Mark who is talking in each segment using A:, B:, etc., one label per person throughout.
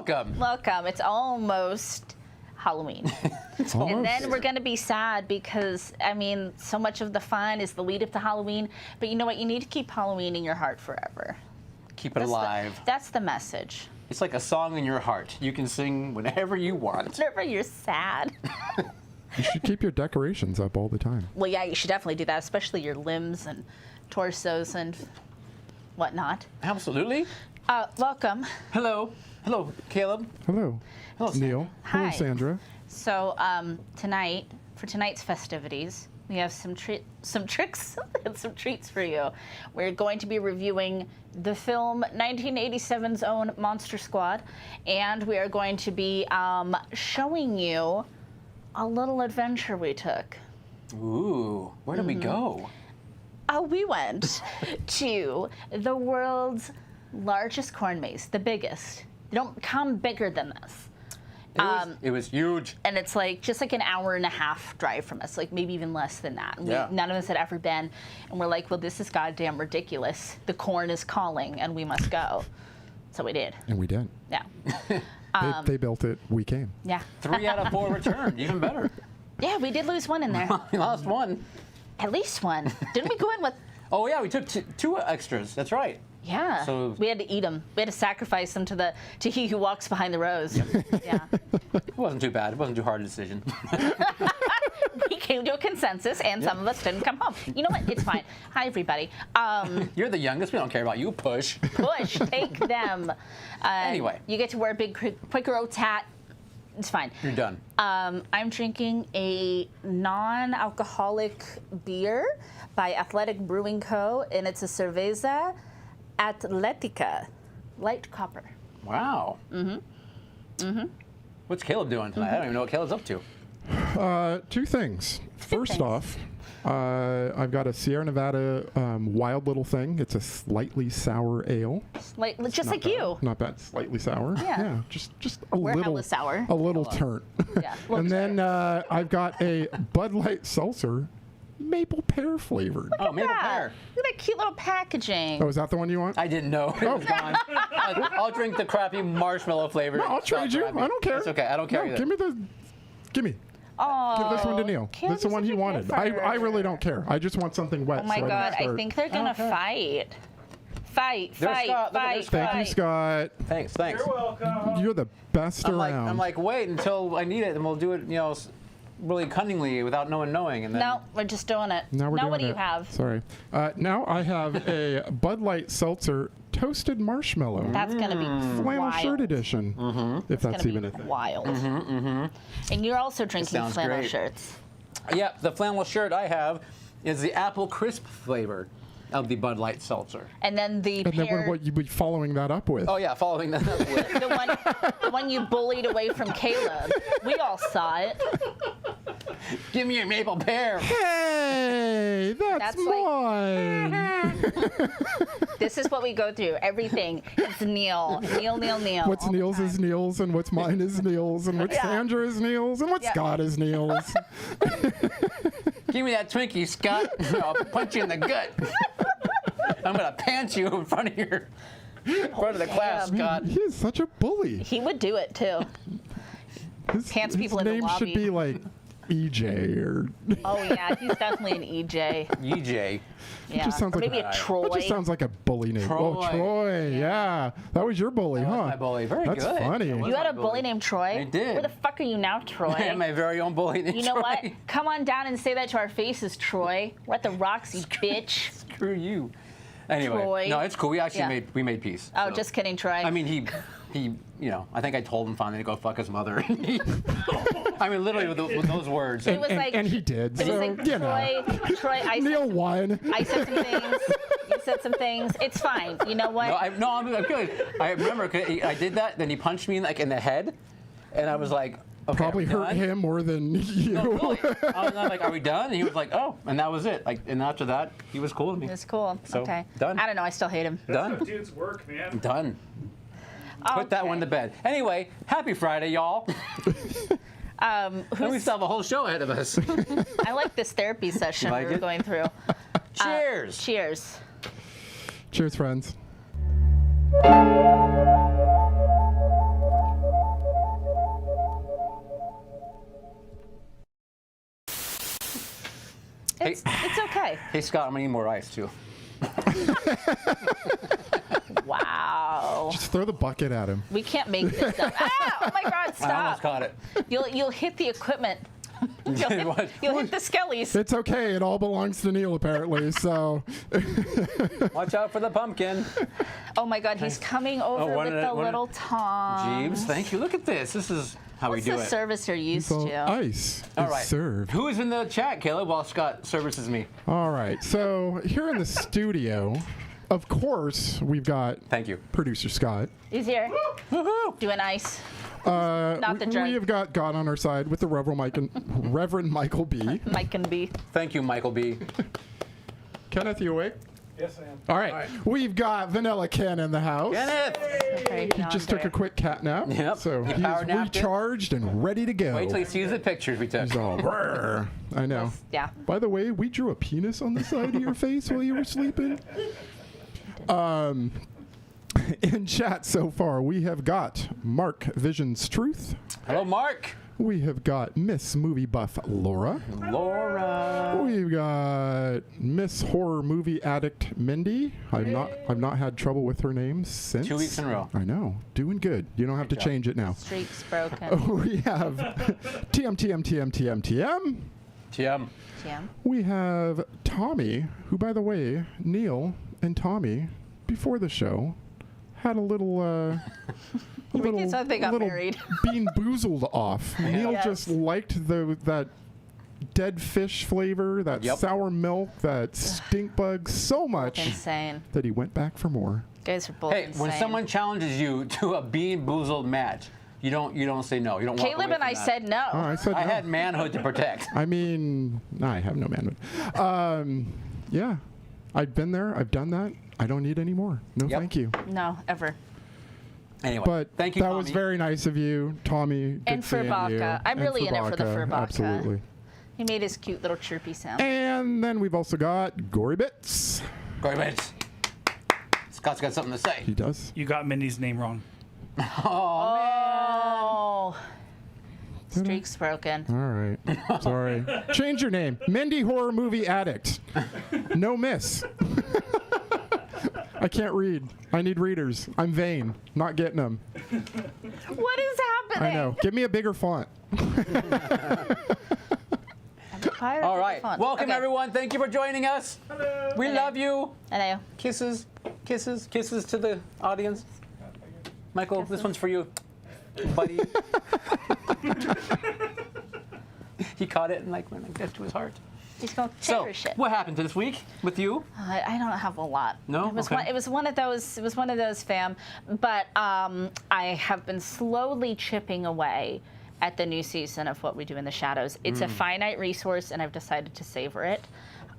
A: Welcome.
B: Welcome. It's almost Halloween. And then we're going to be sad because, I mean, so much of the fun is the lead up to Halloween. But you know what? You need to keep Halloween in your heart forever.
A: Keep it alive.
B: That's the message.
A: It's like a song in your heart. You can sing whenever you want.
B: Whenever you're sad.
C: You should keep your decorations up all the time.
B: Well, yeah, you should definitely do that, especially your limbs and torsos and whatnot.
A: Absolutely.
B: Welcome.
A: Hello. Hello, Caleb.
C: Hello.
A: Hello,
C: Neil.
B: Hi.
C: Hello, Sandra.
B: So for tonight's festivities, we have some tricks and some treats for you. We're going to be reviewing the film 1987's own Monster Squad, and we are going to be showing you a little adventure we took.
A: Ooh, where did we go?
B: Oh, we went to the world's largest corn maze, the biggest. They don't come bigger than this.
A: It was huge.
B: And it's like just like an hour and a half drive from us, like maybe even less than that. None of us had ever been. And we're like, well, this is goddamn ridiculous. The corn is calling and we must go. So we did.
C: And we did.
B: Yeah.
C: They built it. We came.
B: Yeah.
A: 3 out of 4 returned. Even better.
B: Yeah, we did lose one in there.
A: We lost one.
B: At least one. Didn't we go in with...
A: Oh, yeah, we took two extras. That's right.
B: Yeah.
A: So
B: we had to eat them. We had to sacrifice them to he who walks behind the rows. Yeah.
A: It wasn't too bad. It wasn't too hard a decision.
B: We came to a consensus, and some of us didn't come home. You know what? It's fine. Hi, everybody.
A: You're the youngest. We don't care about you. Push.
B: Push. Take them.
A: Anyway.
B: You get to wear a big Quaker Oats hat. It's fine.
A: You're done.
B: I'm drinking a non-alcoholic beer by Athletic Brewing Co., and it's a cerveza Atletica, light copper.
A: Wow. What's Caleb doing tonight? I don't even know what Caleb's up to.
C: 2 things. First off, I've got a Sierra Nevada Wild Little Thing. It's a slightly sour ale.
B: Just like
C: bad.
B: you.
C: Not bad. Slightly sour.
B: Yeah.
C: Just a
B: We're
C: little
B: hella sour.
C: A little turnt.
B: Yeah.
C: And then I've got a Bud Light Seltzer, maple pear flavored.
A: Oh, maple pear.
B: Look at that cute little packaging.
C: Oh, is that the one you want?
A: I didn't know. It was gone. I'll drink the crappy marshmallow flavor.
C: No, I'll trade you. I don't care.
A: It's okay. I don't care.
C: No,
A: either.
C: give me.
B: Oh,
C: Give this one to Neil. That's the one he wanted. I really don't care. I just want something wet.
B: Oh my
C: so
B: God, I
C: start.
B: think they're gonna fight. Fight.
C: Thank you, Scott.
A: Thanks.
D: You're welcome.
C: You're the best around.
A: I'm like, wait until I need it, and we'll do it, really cunningly without no one knowing. And then
B: No, we're just doing it.
C: Now we're doing
B: what do
C: it.
B: you have?
C: Sorry. Now I have a Bud Light Seltzer Toasted Marshmallow.
B: That's gonna be
C: Flannel
B: wild.
C: Shirt Edition. If that's
B: Gonna
C: even
B: be
C: a thing.
B: wild. And you're also drinking
A: sounds
B: flannel
A: great.
B: shirts.
A: Yeah, the flannel shirt I have is the apple crisp flavor of the Bud Light Seltzer.
B: And then the
C: And then
B: pear,
C: what you be following that up with?
A: Oh yeah, following that up with.
B: the one you bullied away from Caleb. We all saw it.
A: Give me your maple pear.
C: Hey, that's
B: That's like-
C: mine.
B: This is what we go through. Everything is Neil. Neil.
C: What's
B: all the
C: Neil's is
B: time.
C: Neil's, and what's mine is Neil's, and what's
B: Yeah.
C: Sandra is Neil's, and what's
B: Yeah.
C: Scott is Neil's.
A: Give me that Twinkie, Scott. I'll punch you in the gut. I'm gonna pants you in front of the class, Scott.
C: He is such a bully.
B: He would do it too. Pants people in the
C: name
B: lobby.
C: should be like EJ or.
B: Oh yeah, he's definitely an EJ.
A: EJ.
B: Yeah.
C: just sounds
B: Or
C: like
B: maybe a Troy.
C: That just sounds like a bully name. Oh,
A: Troy.
C: Troy. Yeah. That was your bully,
A: That
C: huh?
A: was my bully. Very
C: That's
A: good.
C: funny.
A: That was
B: You had
A: my
B: a bully named Troy?
A: I did.
B: Where the fuck are you now, Troy?
A: I have my very own bully named
B: You know
A: Troy.
B: what? Come on down and say that to our faces, Troy. We're at the Roxy, bitch.
A: Screw you. Anyway,
B: Troy.
A: no, it's cool. We actually
B: Yeah.
A: made peace.
B: Oh,
A: so.
B: just kidding, Troy.
A: I mean, he, I think I told him finally to go fuck his mother. I mean, literally with those words.
B: It was like,
C: and he did.
B: it was
C: So,
B: like,
C: you know.
B: Troy,
C: Neil won.
B: I said some things. You said some things. It's fine. You know what?
A: I'm good. I remember 'cause I did that. Then he punched me in the head, and I was like, okay,
C: Probably
A: are we
C: hurt
A: done?
C: him more than you.
A: No, really. I was like, are we done? And he was like, oh, and that was it. Like, and after that, he was cool with me.
B: It's cool.
A: So,
B: okay.
A: done.
B: I don't know. I still hate him.
D: That's
A: Done.
D: how dudes work, man.
A: Done. Put that one to bed. Anyway, happy Friday, y'all. And we still have a whole show ahead of us.
B: I like this therapy session
A: Like
B: we were
A: it?
B: going through.
A: Cheers.
B: Cheers.
C: Cheers, friends.
B: It's okay.
A: Hey, Scott, I'm going to need more ice, too.
B: Wow.
C: Just throw the bucket at him.
B: We can't make this up. Ah! Oh my God!
A: I almost
B: Stop.
A: caught it.
B: You'll hit the equipment.
A: What?
B: You'll hit the skellies.
C: It's okay. It all belongs to Neil, apparently. So
A: Watch out for the pumpkin.
B: Oh my God! He's coming over
A: one
B: with
A: of the-
B: the
A: one of-
B: little tongs.
A: Jeeves, thank you. Look at this. This is how
B: What's
A: we do
B: the
A: it.
B: service you're used
C: so
B: to?
C: ice
A: All
C: is
A: right.
C: served.
A: Who is in the chat, Caleb, while Scott services me?
C: All right. So here in the studio, of course, we've got
A: Thank you.
C: producer Scott.
B: He's here.
A: Woohoo!
B: Doing ice.
C: Not
B: the drug.
C: We have got God on our side with the Reverend Michael B.
B: Mike can be.
A: Thank you, Michael B.
C: Kenneth, you awake?
D: Yes, I am.
C: All right. We've got Vanilla Ken in the house.
A: Kenneth!
B: Okay,
C: He just took a quick cat nap.
A: Yep.
C: So
A: He
C: he
A: power
C: is
A: napped it.
C: recharged and ready to go.
A: Wait till he sees the pictures we took.
C: He's all, "Brr." I know.
B: Yeah.
C: By the way, we drew a penis on the side of your face while you were sleeping. In chat so far, we have got Mark Vision's Truth.
A: Hello, Mark.
C: We have got Miss Movie Buff Laura.
A: Laura.
C: We've got Miss Horror Movie Addict Mindy. I've not had trouble with her name since
A: 2 weeks in a row.
C: I know, doing good. You don't have to
A: job.
C: change it now.
B: Streak's broken.
C: We have TM.
A: TM.
B: Yeah.
C: We have Tommy, who, by the way, Neil and Tommy, before the show, had a little.
B: It's like they got married.
C: Bean boozled off. Neil
B: Yes.
C: just liked that dead fish flavor, that
A: Yep.
C: sour milk, that stink bug so much
B: Insane.
C: that he went back for more.
B: You guys are both
A: Hey,
B: insane.
A: when someone challenges you to a Bean Boozled match, you don't say no. You don't walk
B: Caleb
A: away
B: and I
A: from that.
B: said no.
C: Oh, I said
A: I
C: no.
A: had manhood to protect.
C: I mean, I have no manhood. Yeah, I've been there. I've done that. I don't need any more. No,
A: Yep.
C: thank you.
B: No, ever.
A: Anyway,
C: But
A: thank you,
C: that
A: Tommy.
C: was very nice of you, Tommy. Good
B: And for
C: seeing
B: vodka.
C: you.
B: I'm
C: And
B: really in it for the for vodka.
C: Absolutely.
B: He made his cute little chirpy sound.
C: And then we've also got Gory Bits.
A: Go ahead. Scott's got something to say.
C: He does.
D: You got Mindy's name wrong.
B: Oh. Streak's broken.
C: All right. Sorry. Change your name. Mindy Horror Movie Addict. No miss. I can't read. I need readers. I'm vain. Not getting them.
B: What is happening?
C: I know. Give me a bigger font.
A: All right. Welcome, everyone. Thank you for joining us.
D: Hello.
A: We love you.
B: Hello.
A: Kisses. Kisses. Kisses to the audience. Michael, this one's for you, buddy. He caught it and went like this to his heart.
B: He's going to
A: So,
B: cherish it.
A: what happened this week with you?
B: I don't have a lot.
A: No?
B: It was,
A: Okay.
B: it was one of those. It was one of those, fam. But I have been slowly chipping away at the new season of What We Do in the Shadows. It's a finite resource, and I've decided to savor it.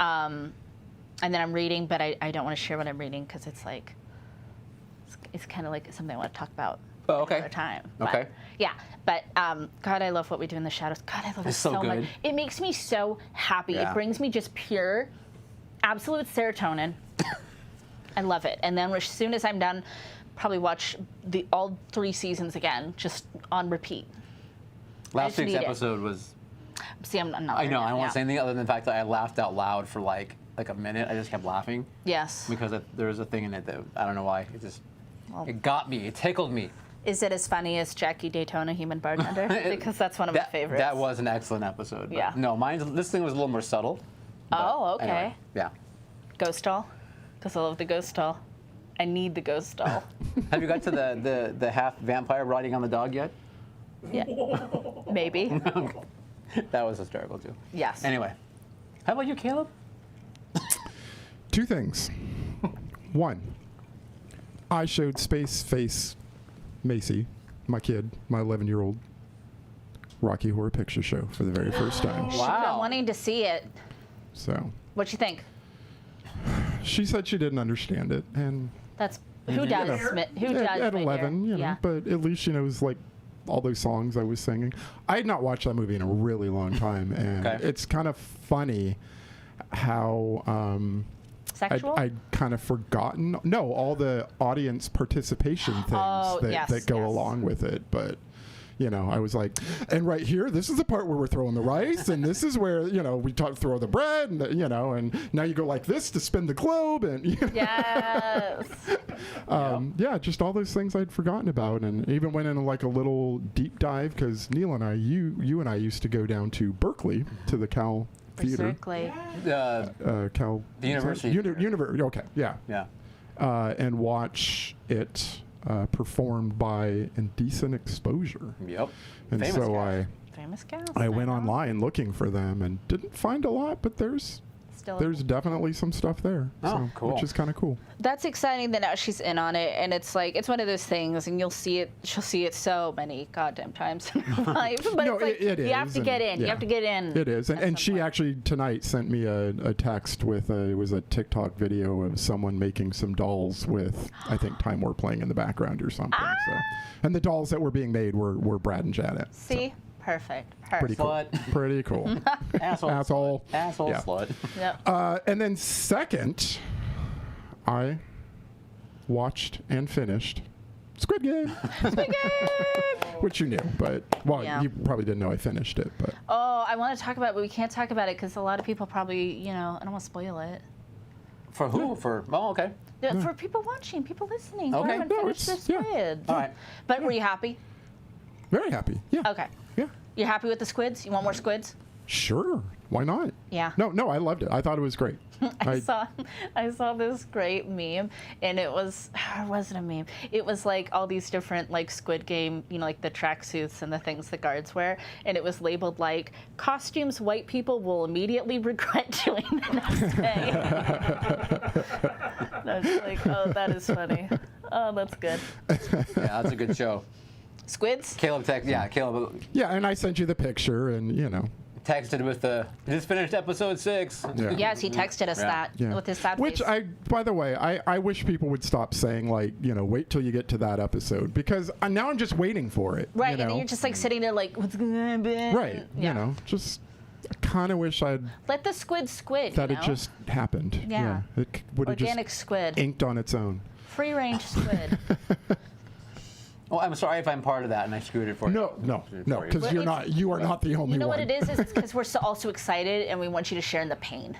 B: And then I'm reading, but I don't want to share what I'm reading because it's like it's kind of like something I want to talk about.
A: Oh, okay.
B: Another time.
A: Okay.
B: But, yeah, but God, I love What We Do in the Shadows. God, I love it
A: It's so
B: so much.
A: good.
B: It makes me so happy.
A: Yeah.
B: It brings me just pure, absolute serotonin. I love it. And then as soon as I'm done, probably watch all 3 seasons again, just on repeat.
A: Last
B: just
A: week's
B: need it.
A: episode was.
B: See, I'm not.
A: I know.
B: there
A: I
B: yet,
A: don't want
B: yeah.
A: to say anything other than the fact that I laughed out loud for like a minute. I just kept laughing
B: Yes.
A: because there was a thing in it that I don't know why.
B: Well-
A: It got me. It tickled me.
B: Is it as funny as Jackie Daytona, Human Bartender? Because that's one of my favorites.
A: That was an excellent episode. But
B: Yeah.
A: No, this thing was a little more subtle.
B: Oh,
A: but
B: okay.
A: anyway, yeah.
B: Ghost doll. Because I love the ghost doll. I need the ghost doll.
A: Have you got to the half vampire riding on the dog yet?
B: Yeah. Maybe.
A: That was hysterical too.
B: Yes.
A: Anyway, how about you, Caleb?
C: 2 things. 1, I showed Space Face Macy, my kid, my 11-year-old, Rocky Horror Picture Show for the very first time.
B: I've been
A: Wow.
B: wanting to see it.
C: So
B: What'd you think?
C: she said she didn't understand it, and
B: That's who does? Who does?
C: at
B: my
C: 11,
B: dear?
C: you know,
B: Yeah.
C: but at least she knows like all those songs I was singing. I had not watched that movie in a really long time, and
A: Okay.
C: it's kind of funny how
B: Sexual?
C: I'd kind of forgotten. No, all the audience participation things
B: Oh, yes,
C: that go
B: yes.
C: along with it. But You know, I was like, and right here, this is the part where we're throwing the rice, and this is where, you know, we throw the bread, and you know, and now you go like this to spin the globe, and you know.
B: Yes.
C: Yeah, just all those things I'd forgotten about, and even went in like a little deep dive because Neil and I, you and I used to go down to Berkeley to the Cal Theater.
B: Berkeley.
C: Cal.
A: The university.
C: University. Okay. Yeah.
A: Yeah.
C: And watch it performed by Indecent Exposure.
A: Yep.
C: And
A: Famous
C: so
A: guy.
B: Famous cast.
C: I went
B: know.
C: online looking for them and didn't find a lot, but there's definitely some stuff there.
A: Oh,
C: so,
A: cool.
C: Which is kind of cool.
B: That's exciting that now she's in on it, and it's like it's one of those things, and she'll see it so many goddamn times in her life. But
C: No,
B: it's like,
C: it
B: you
C: is,
B: have to get in.
C: and-
B: You
C: yeah.
B: have to get in.
C: It is, and
B: at some
C: she
B: point.
C: actually tonight sent me a text with it was a TikTok video of someone making some dolls with I think Time Warp playing in the background or something. So, and the dolls that were being made were Brad and Janet. So,
B: See, perfect.
C: pretty cool.
A: Slut.
C: Pretty cool.
A: Asshole.
C: Asshole.
A: Asshole
C: Yeah.
A: slut.
B: Yep.
C: And then second, I watched and finished Squid Game. Which you knew, but well,
B: Yeah.
C: you probably didn't know I finished it, but.
B: Oh, I want to talk about it, but we can't talk about it because a lot of people probably, you know, I don't want to spoil it.
A: For who? For okay.
B: For people watching, people listening,
A: Okay.
B: who haven't
C: No,
B: finished
C: it's-
B: their
C: yeah.
B: squids.
A: All right.
B: But were you happy?
C: Very happy. Yeah.
B: Okay.
C: Yeah.
B: You're happy with the squids? You want more squids?
C: Sure. Why not?
B: Yeah.
C: No, I loved it. I thought it was great.
B: I saw this great meme, and it was, or was it a meme? It was like all these different like Squid Game, you know, like the tracksuits and the things the guards wear, and it was labeled like costumes white people will immediately regret doing the next day. And I was like, oh, that is funny. Oh, that's good.
A: Yeah, that's a good show.
B: Squids?
A: Caleb Caleb
C: Yeah, and I sent you the picture, and you know.
A: texted with the just finished episode 6.
C: Yeah.
B: Yes, he texted us
A: Yeah.
B: that
C: Yeah.
B: with his sad
C: Which
B: face.
C: by the way, I wish people would stop saying like, you know, wait till you get to that episode because now I'm just waiting for it.
B: Right,
C: you
B: and
C: know?
B: then you're just like sitting there like, what's going to happen?
C: Right.
B: Yeah.
C: You know, just I kind of wish I'd
B: Let the squid,
C: that
B: you
C: it
B: know?
C: just happened.
B: Yeah.
C: It would have just
B: Organic squid.
C: inked on its own.
B: Free range squid.
A: Oh, I'm sorry if I'm part of that and I screwed it for you.
C: No,
A: For you.
C: because
B: Well,
C: you are not the only one.
B: You know what it is? It's because we're so also excited and we want you to share in the pain.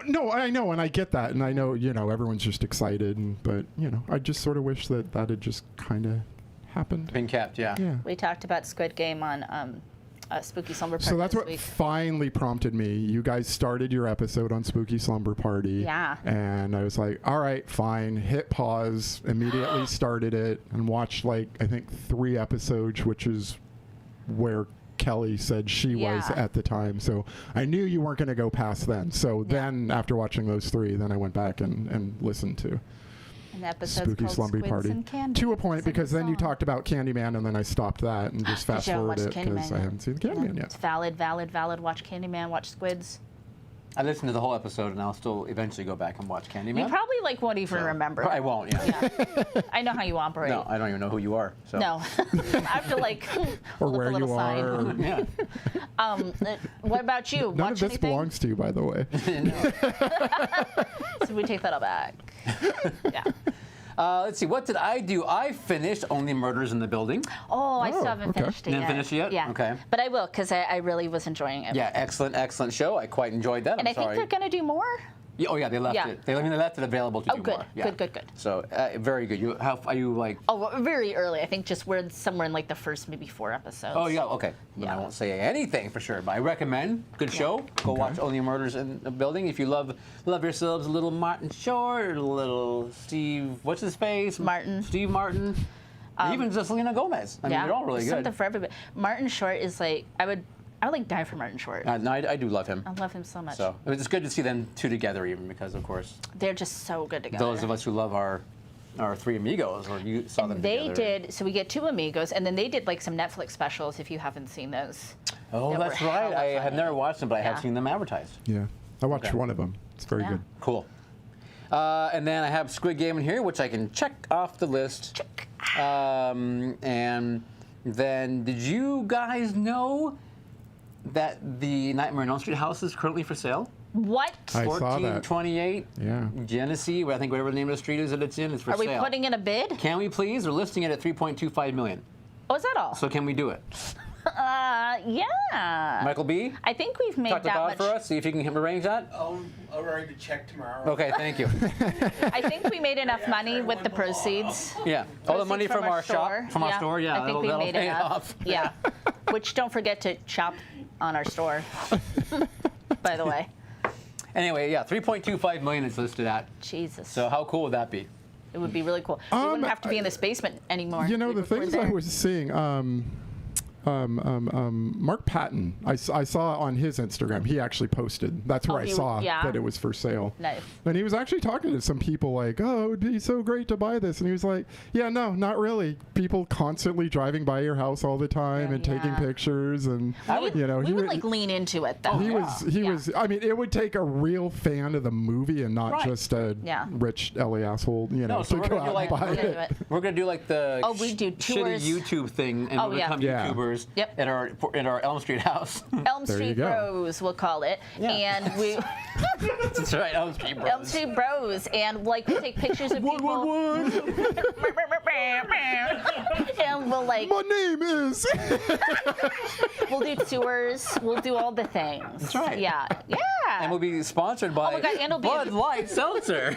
C: No, I know, and I get that, and I know, you know, everyone's just excited, but you know, I just sort of wish that had just kind of happened.
A: Been kept, yeah.
C: Yeah.
B: We talked about Squid Game on Spooky Slumber Party
C: So that's
B: this
C: what
B: week.
C: finally prompted me. You guys started your episode on Spooky Slumber Party.
B: Yeah.
C: And I was like, all right, fine. Hit pause. Immediately started it and watched like, I think 3 episodes, which is where Kelly said she was
B: Yeah.
C: at the time. So I knew you weren't going to go past then. So then after watching those 3, then I went back and listened to
B: An episode's
C: Spooky
B: called
C: Slumber
B: Squids
C: Party.
B: and Candy.
C: To a point,
B: It's a
C: because
B: good
C: then you
B: song.
C: talked about Candyman, and then I stopped that and just fast
B: you haven't
C: forwarded it
B: watched
C: because
B: Candyman
C: I
B: yet.
C: haven't seen Candyman
B: It's
C: yet.
B: valid. Watch Candyman, watch Squids.
A: I listened to the whole episode and I'll still eventually go back and watch Candyman.
B: You probably like won't even remember.
A: I won't, yeah.
B: I know how you operate.
A: No, I don't even know who you are. So.
B: No. I have to like
C: Or
B: look
C: where
B: a little
C: you
B: sign.
C: are. or-
A: Yeah.
B: What about you?
C: None
B: Watch
C: of this
B: anything?
C: belongs to you, by the way.
B: So we take that all back. Yeah.
A: Let's see, what did I do? I finished Only Murders in the Building.
B: Oh, I still
C: Oh,
B: haven't
C: okay.
B: finished it
A: You
B: yet.
A: haven't finished it yet?
B: Yeah.
A: Okay.
B: But I will, because I really was enjoying it.
A: Yeah, excellent show. I quite enjoyed that.
B: And I think they're going to do more.
A: Yeah, oh yeah, they left
B: Yeah.
A: it. They left it available to
B: Oh,
A: do
B: good.
A: more. Yeah.
B: Good.
A: So very good. How are you like?
B: Oh, well, very early. I think just we're somewhere in like the first maybe 4 episodes.
A: Oh yeah, okay. Then I
B: Yeah.
A: won't say anything for sure, but I recommend. Good show. Go watch Only Murders in the Building if you love yourselves a little Martin Short, a little Steve. What's his face?
B: Martin.
A: Steve Martin. Even just Selena Gomez. I mean, they're all really
B: there's
A: good.
B: something for everybody. Martin Short is like I would like die for Martin Short.
A: No, I do love him.
B: I love him so much.
A: So it's good to see them 2 together, even because of course
B: They're just so good together.
A: those of us who love our 3 amigos, or you saw them
B: They
A: together.
B: did, so we get 2 amigos, and then they did like some Netflix specials if you haven't seen those.
A: Oh,
B: that
A: that's
B: were
A: right.
B: hella
A: I have
B: funny.
A: never watched them, but I have
B: Yeah.
A: seen them advertised.
C: Yeah. I watched
A: Okay.
C: one of them. It's very
B: Yeah.
C: good.
A: Cool. And then I have Squid Game in here, which I can check off the list.
B: Check.
A: And then, did you guys know that the Nightmare on Elm Street house is currently for sale?
B: What?
C: I saw that.
A: 1428
C: Yeah.
A: Genesee, I think whatever the name of the street is that it's in, is for
B: Are we
A: sale.
B: putting in a bid?
A: Can we please? They're listing it at $3.25 million.
B: Oh, is that all?
A: So can we do it?
B: Yeah.
A: Michael B,
B: I think we've made
A: talk to
B: that
A: God
B: much.
A: for us. See if you can arrange that.
E: I'll write a check tomorrow.
A: Okay, thank you.
B: I think we made enough money with the proceeds.
A: Yeah, all the money from our
B: store.
A: shop, from our store. Yeah,
B: I think we
A: that'll
B: made
A: pay it
B: enough.
A: off.
B: Yeah. Which don't forget to shop on our store. By the way.
A: Anyway, yeah, 3.25 million is listed at.
B: Jesus.
A: So how cool would that be?
B: It would be really cool. We wouldn't have to be in this basement anymore.
C: You know,
B: We'd
C: the
B: record
C: things
B: there.
C: I was seeing, Mark Patton, I saw on his Instagram, he actually posted. That's where I saw that it was for sale.
B: Nice.
C: And he was actually talking to some people like, oh, it'd be so great to buy this. And he was like, yeah, no, not really. People constantly driving by your house all the time and taking pictures. And, you know,
B: we would like lean into it though.
C: he was, I mean, it would take a real fan of the movie and not just a rich LA asshole, you know,
A: so
C: to
A: we're
C: go
A: gonna do
C: out and buy it.
A: We're gonna do like the
B: we do
A: shitty
B: tours.
A: YouTube thing, and we'll become YouTubers at our Elm Street house.
B: Elm Street Bros, we'll call it. And we
A: That's right, Elm Street Bros.
B: Elm Street Bros. And like we take pictures of people. And we'll like
C: My name is.
B: we'll do tours. We'll do all the things.
A: That's right.
B: Yeah. Yeah.
A: And we'll be sponsored by
B: my God, and it'll be
A: Bud Light Seltzer.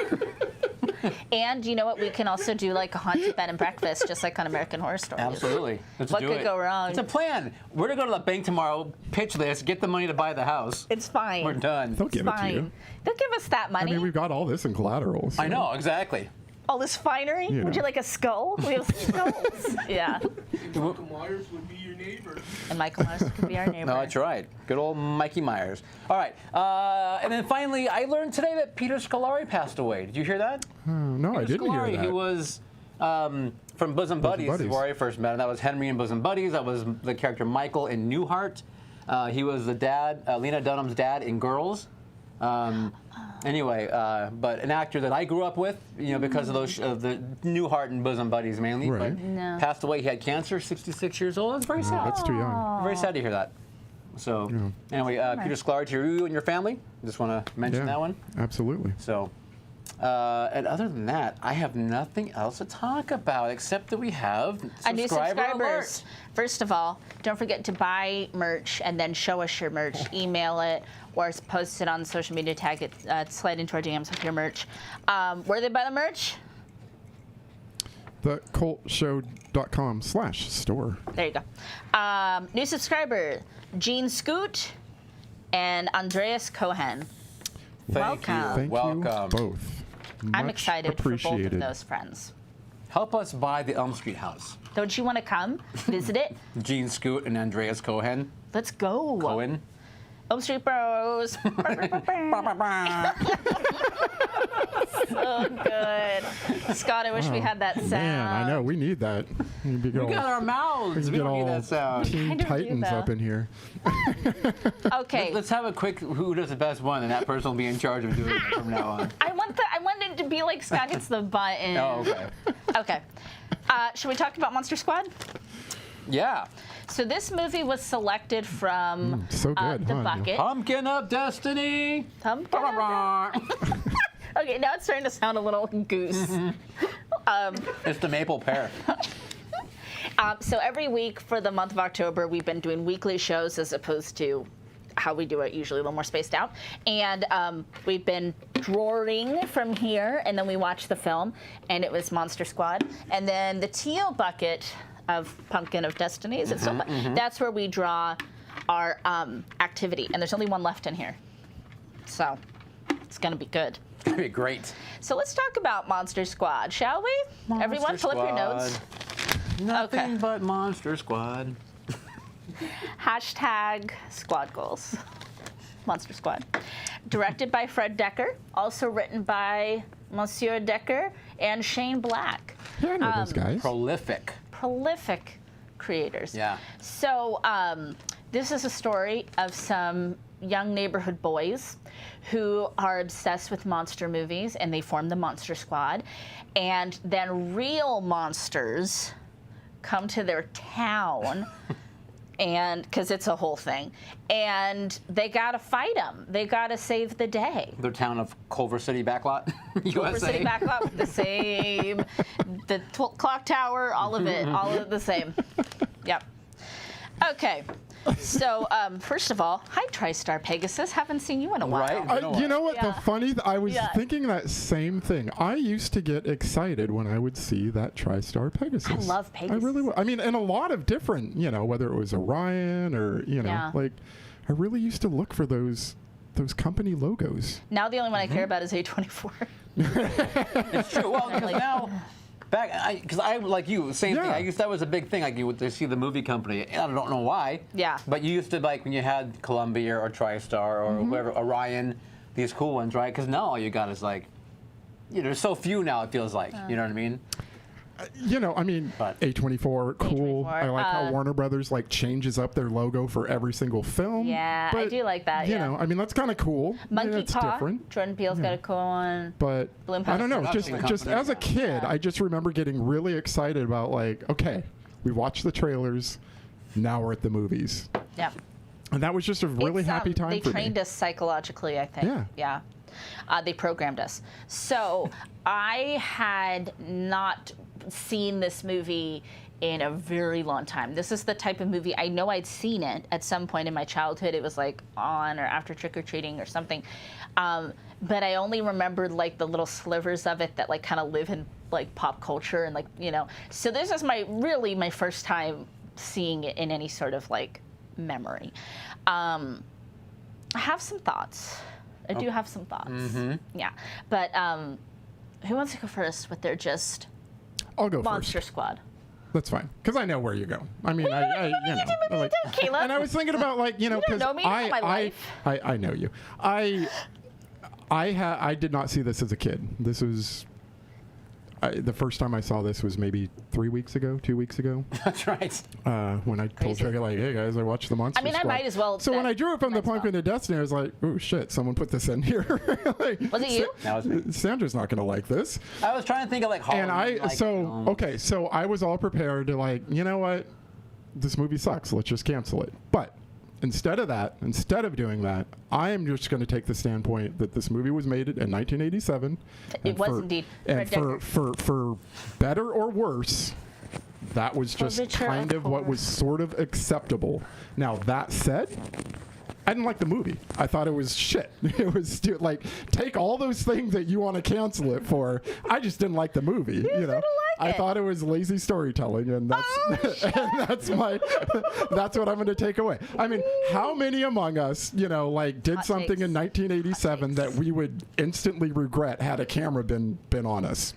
B: And you know what? We can also do like a haunted bed and breakfast, just like on American Horror Story.
A: Absolutely. Let's
B: What
A: do
B: could
A: it.
B: go wrong?
A: It's a plan. We're gonna go to the bank tomorrow, pitch this, get the money to buy the house.
B: It's fine.
A: We're done.
C: They'll give it to you.
B: They'll give us that
C: I
B: money.
C: mean, we've got all this in collateral. So.
A: I know, exactly.
B: All this finery?
C: You
B: Would
C: know.
B: you like a skull? We have skulls. Yeah.
E: Michael Myers would be your neighbor.
B: And Michael Myers could be our neighbor.
A: No, that's right. Good old Mikey Myers. All right. And then finally, I learned today that Peter Scolari passed away. Did you hear that?
C: No, I didn't
A: Scolari,
C: hear that.
A: He was from Bosom Buddies,
C: Buddies.
A: is where I first met him. That was Henry in Bosom Buddies. That was the character Michael in Newhart. He was the dad, Lena Dunham's dad in Girls. Anyway, but an actor that I grew up with, you know, because of those of the Newhart and Bosom Buddies mainly.
C: Right.
A: But passed away. He had cancer, 66 years old. That's very sad.
C: That's too young.
A: Very sad to hear that. So, anyway, Peter Scolari, to you and your family. Just want to mention that one.
C: Absolutely.
A: So, and other than that, I have nothing else to talk about except that we have
B: New
A: subscriber
B: subscribers.
A: alert.
B: First of all, don't forget to buy merch and then show us your merch. Email it or post it on social media, tag it, slide into our DMs with your merch. Where do they buy the merch?
C: TheCultShow.com/store.
B: There you go. New subscriber, Gene Scoot and Andreas Cohen.
A: Thank
B: Welcome.
A: you.
C: Thank
A: Welcome.
C: you both.
B: I'm
C: Much
B: excited for both of
C: appreciated.
B: those friends.
A: Help us buy the Elm Street house.
B: Don't you want to come visit it?
A: Gene Scoot and Andreas Cohen.
B: Let's go.
A: Cohen.
B: Elm Street Bros. So good. Scott, I wish we had that sound.
C: Man, I know. We need that. We
A: We got our mouths. We
C: get
A: don't need
C: all
A: that sound.
C: Teen
B: Kind of do,
C: Titans
B: though.
C: up in here.
B: Okay.
A: Let's have a quick who does the best one, and that person will be in charge of doing it from now on.
B: I wanted to be like Scott hits the button.
A: Oh, okay.
B: Okay. Should we talk about Monster Squad?
A: Yeah.
B: So this movie was selected from
C: so good,
B: the
C: huh?
B: bucket.
A: Pumpkin of Destiny.
B: Okay, now it's starting to sound a little goose.
A: It's the maple pear.
B: So every week for the month of October, we've been doing weekly shows as opposed to how we do it usually, a little more spaced out. And we've been drawing from here, and then we watched the film, and it was Monster Squad. And then the teal bucket of Pumpkin of Destiny, is it still? That's where we draw our activity, and there's only one left in here. So it's gonna be good.
A: That'd be great.
B: So let's talk about Monster Squad, shall we? Everyone,
A: Monster
B: pull up your
A: Squad.
B: notes.
A: Nothing
B: Okay.
A: but Monster Squad.
B: Hashtag squad goals. Monster Squad. Directed by Fred Decker, also written by Monsieur Decker and Shane Black.
C: Yeah, I know those guys.
A: Prolific.
B: Prolific creators.
A: Yeah.
B: So this is a story of some young neighborhood boys who are obsessed with monster movies, and they form the Monster Squad. And then real monsters come to their town and because it's a whole thing, and they gotta fight them. They gotta save the day.
A: Their town of Culver City backlot, USA.
B: Culver City backlot with the same, the clock tower, all of it the same. Yep. Okay. So first of all, hi TriStar Pegasus. Haven't seen you in a while.
A: Right.
C: You know what?
B: Yeah.
C: The funny, I was
B: Yeah.
C: thinking that same thing. I used to get excited when I would see that TriStar Pegasus.
B: I love Pegasus.
C: I really would. I mean, in a lot of different, whether it was Orion or,
B: Yeah.
C: like, I really used to look for those company logos.
B: Now the only one I care about is A24.
A: It's true. Well, because
B: Like-
A: now, because I like you, same thing.
C: Yeah.
A: That was a big thing. Like you would see the movie company. And I don't know why.
B: Yeah.
A: But you used to like when you had Columbia or TriStar or whoever, Orion, these cool ones, right? Because now all you got is like, there's so few now. It feels like, you know what I mean?
C: I mean,
A: But-
C: A24, cool.
B: A24,
C: I like how Warner Brothers like changes up their logo for every single film.
B: Yeah, I do like that,
C: You
B: yeah.
C: know, I mean, that's kind of cool.
B: Monkey
C: it's
B: Paw.
C: different.
B: Jordan Peele's got a cool one.
C: But
B: Bloom
C: I don't know,
B: House
C: just
A: Production
C: as a
A: company.
C: kid, I just remember getting really excited about like, okay, we watched the trailers, now we're at the movies,
B: Yeah.
C: and that was just a really
B: It's,
C: happy time
B: They
C: for
B: trained
C: me.
B: us psychologically, I think.
C: Yeah.
B: They programmed us. So I had not seen this movie in a very long time. This is the type of movie, I know I'd seen it at some point in my childhood. It was like on or after trick-or-treating or something. But I only remembered like the little slivers of it that like kind of live in like pop culture and like, So this is my first time seeing it in any sort of like memory. I have some thoughts. I do have some thoughts. Yeah. But who wants to go first with their just
C: I'll go
B: Monster
C: first.
B: Squad?
C: That's fine, because I know where you go. I mean, I like,
B: Caleb.
C: and I was thinking about like,
B: don't
C: because
B: know me, you know my life.
C: I know you. I did not see this as a kid. This was the first time I saw this was maybe 2 weeks ago.
A: That's right.
C: When I told
B: Crazy.
C: Trey, like, hey guys, I watched the Monster
B: I mean, I
C: Squad.
B: might as well.
C: So when I drew it from the
B: might as
C: Pumpkin to Destiny, I was like, oh shit, someone put this in here. Like,
B: Was it you?
A: That was me.
C: Sandra's not going to like this.
A: I was trying to think of like Halloween.
C: And
A: like,
C: so I was all prepared to like, you know what? This movie sucks. Let's just cancel it. But instead of doing that, I am just going to take the standpoint that this movie was made in 1987.
B: It was indeed.
C: And
B: Fred
C: for better or worse, that was just
B: richer,
C: kind
B: of
C: of what was sort of acceptable. Now, that said, I didn't like the movie. I thought it was shit. It was like, take all those things that you want to cancel it for. I just didn't like the movie.
B: didn't like
C: I
B: it.
C: thought it was lazy storytelling, and that's and that's what I'm going to take away. I mean, how many among us, like did
B: Hot
C: something
B: takes.
C: in 1987 that we would instantly regret had a camera been on us?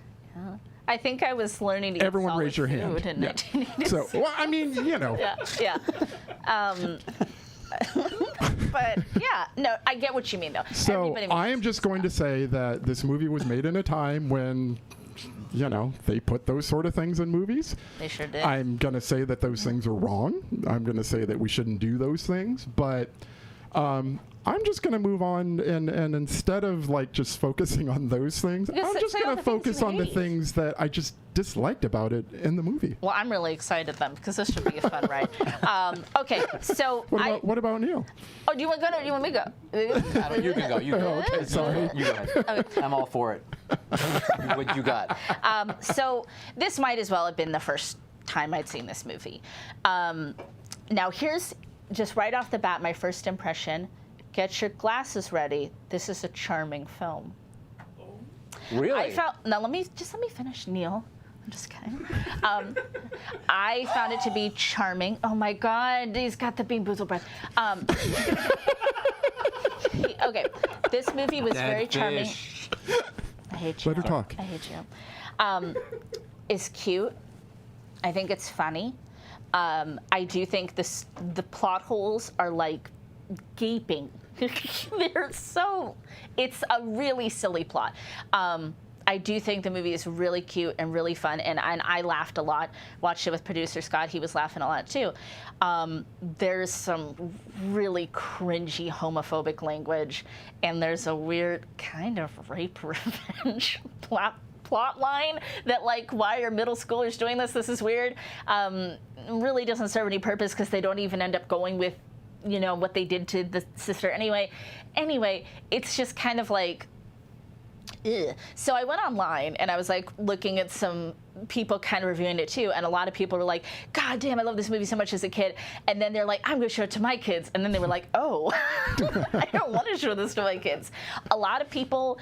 B: I think I was learning to eat
C: Everyone
B: solid
C: raise your hand.
B: food in
C: Yeah.
B: 1986.
C: So, well, I mean,
B: Yeah. But yeah, no, I get what you mean though.
C: So
B: Everybody
C: I am
B: makes
C: just going to say that this movie was made in a time when, they put those sort of things in movies.
B: They sure did.
C: I'm going to say that those things are wrong. I'm going to say that we shouldn't do those things. But I'm just going to move on, and instead of like just focusing on those things,
B: You
C: I'm
B: say
C: just
B: all
C: going
B: the
C: to
B: things
C: focus
B: you
C: on the
B: hate.
C: things that I just disliked about it in the movie.
B: Well, I'm really excited then because this should be a fun ride. Okay, so
C: What about Neil?
B: Oh, do you want to go? Or do you want me to go?
A: You can go. You go.
C: Oh, okay, sorry.
A: You go ahead. I'm all for it. What you got?
B: So this might as well have been the first time I'd seen this movie. Now here's just right off the bat my first impression. Get your glasses ready. This is a charming film.
A: Really?
B: I felt. Now let me finish, Neil. I'm just kidding. I found it to be charming. Oh my God, he's got the Bean Boozled breath. Okay, this movie was very charming.
A: Fish.
B: I hate you.
C: Let her talk.
B: I hate you. It's cute. I think it's funny. I do think the plot holes are like gaping. It's a really silly plot. I do think the movie is really cute and really fun, and I laughed a lot. Watched it with producer Scott. He was laughing a lot too. There's some really cringy homophobic language, and there's a weird kind of rape revenge plot line that like, why are middle schoolers doing this? This is weird. Really doesn't serve any purpose because they don't even end up going with, you know, what they did to the sister anyway. Anyway, it's just kind of like, ugh. So I went online and I was like looking at some people kind of reviewing it too, and a lot of people were like, God damn, I love this movie so much as a kid. And then they're like, I'm going to show it to my kids. And then they were like, oh, I don't want to show this to my kids. A lot of people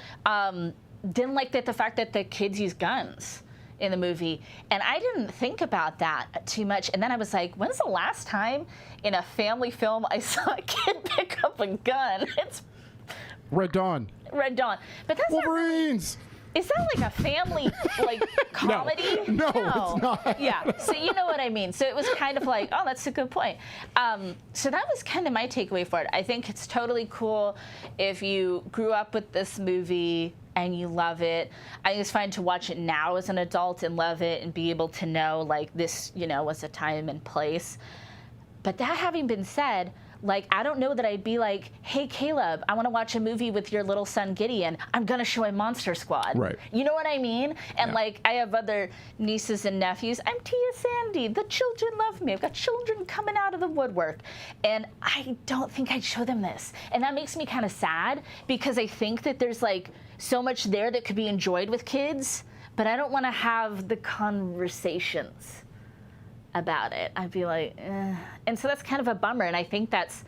B: didn't like the fact that the kids use guns in the movie, and I didn't think about that too much. And then I was like, when's the last time in a family film I saw a kid pick up a gun? It's
C: Red Dawn.
B: Red Dawn. But that's
C: Wolverines.
B: Is that like a family like comedy?
C: No, it's not.
B: Yeah, so you know what I mean. So it was kind of like, oh, that's a good point. So that was kind of my takeaway for it. I think it's totally cool if you grew up with this movie and you love it. I think it's fine to watch it now as an adult and love it and be able to know like this, you know, was a time and place. But that having been said, like, I don't know that I'd be like, hey, Caleb, I want to watch a movie with your little son, Gideon. I'm going to show him Monster Squad.
C: Right.
B: You know what I mean? And,
C: Yeah.
B: like, I have other nieces and nephews. I'm Tia Sandy. The children love me. I've got children coming out of the woodwork. And I don't think I'd show them this. And that makes me kind of sad because I think that there's, like, so much there that could be enjoyed with kids, but I don't want to have the conversations about it. I'd be like, eh. And so that's kind of a bummer. And I think that's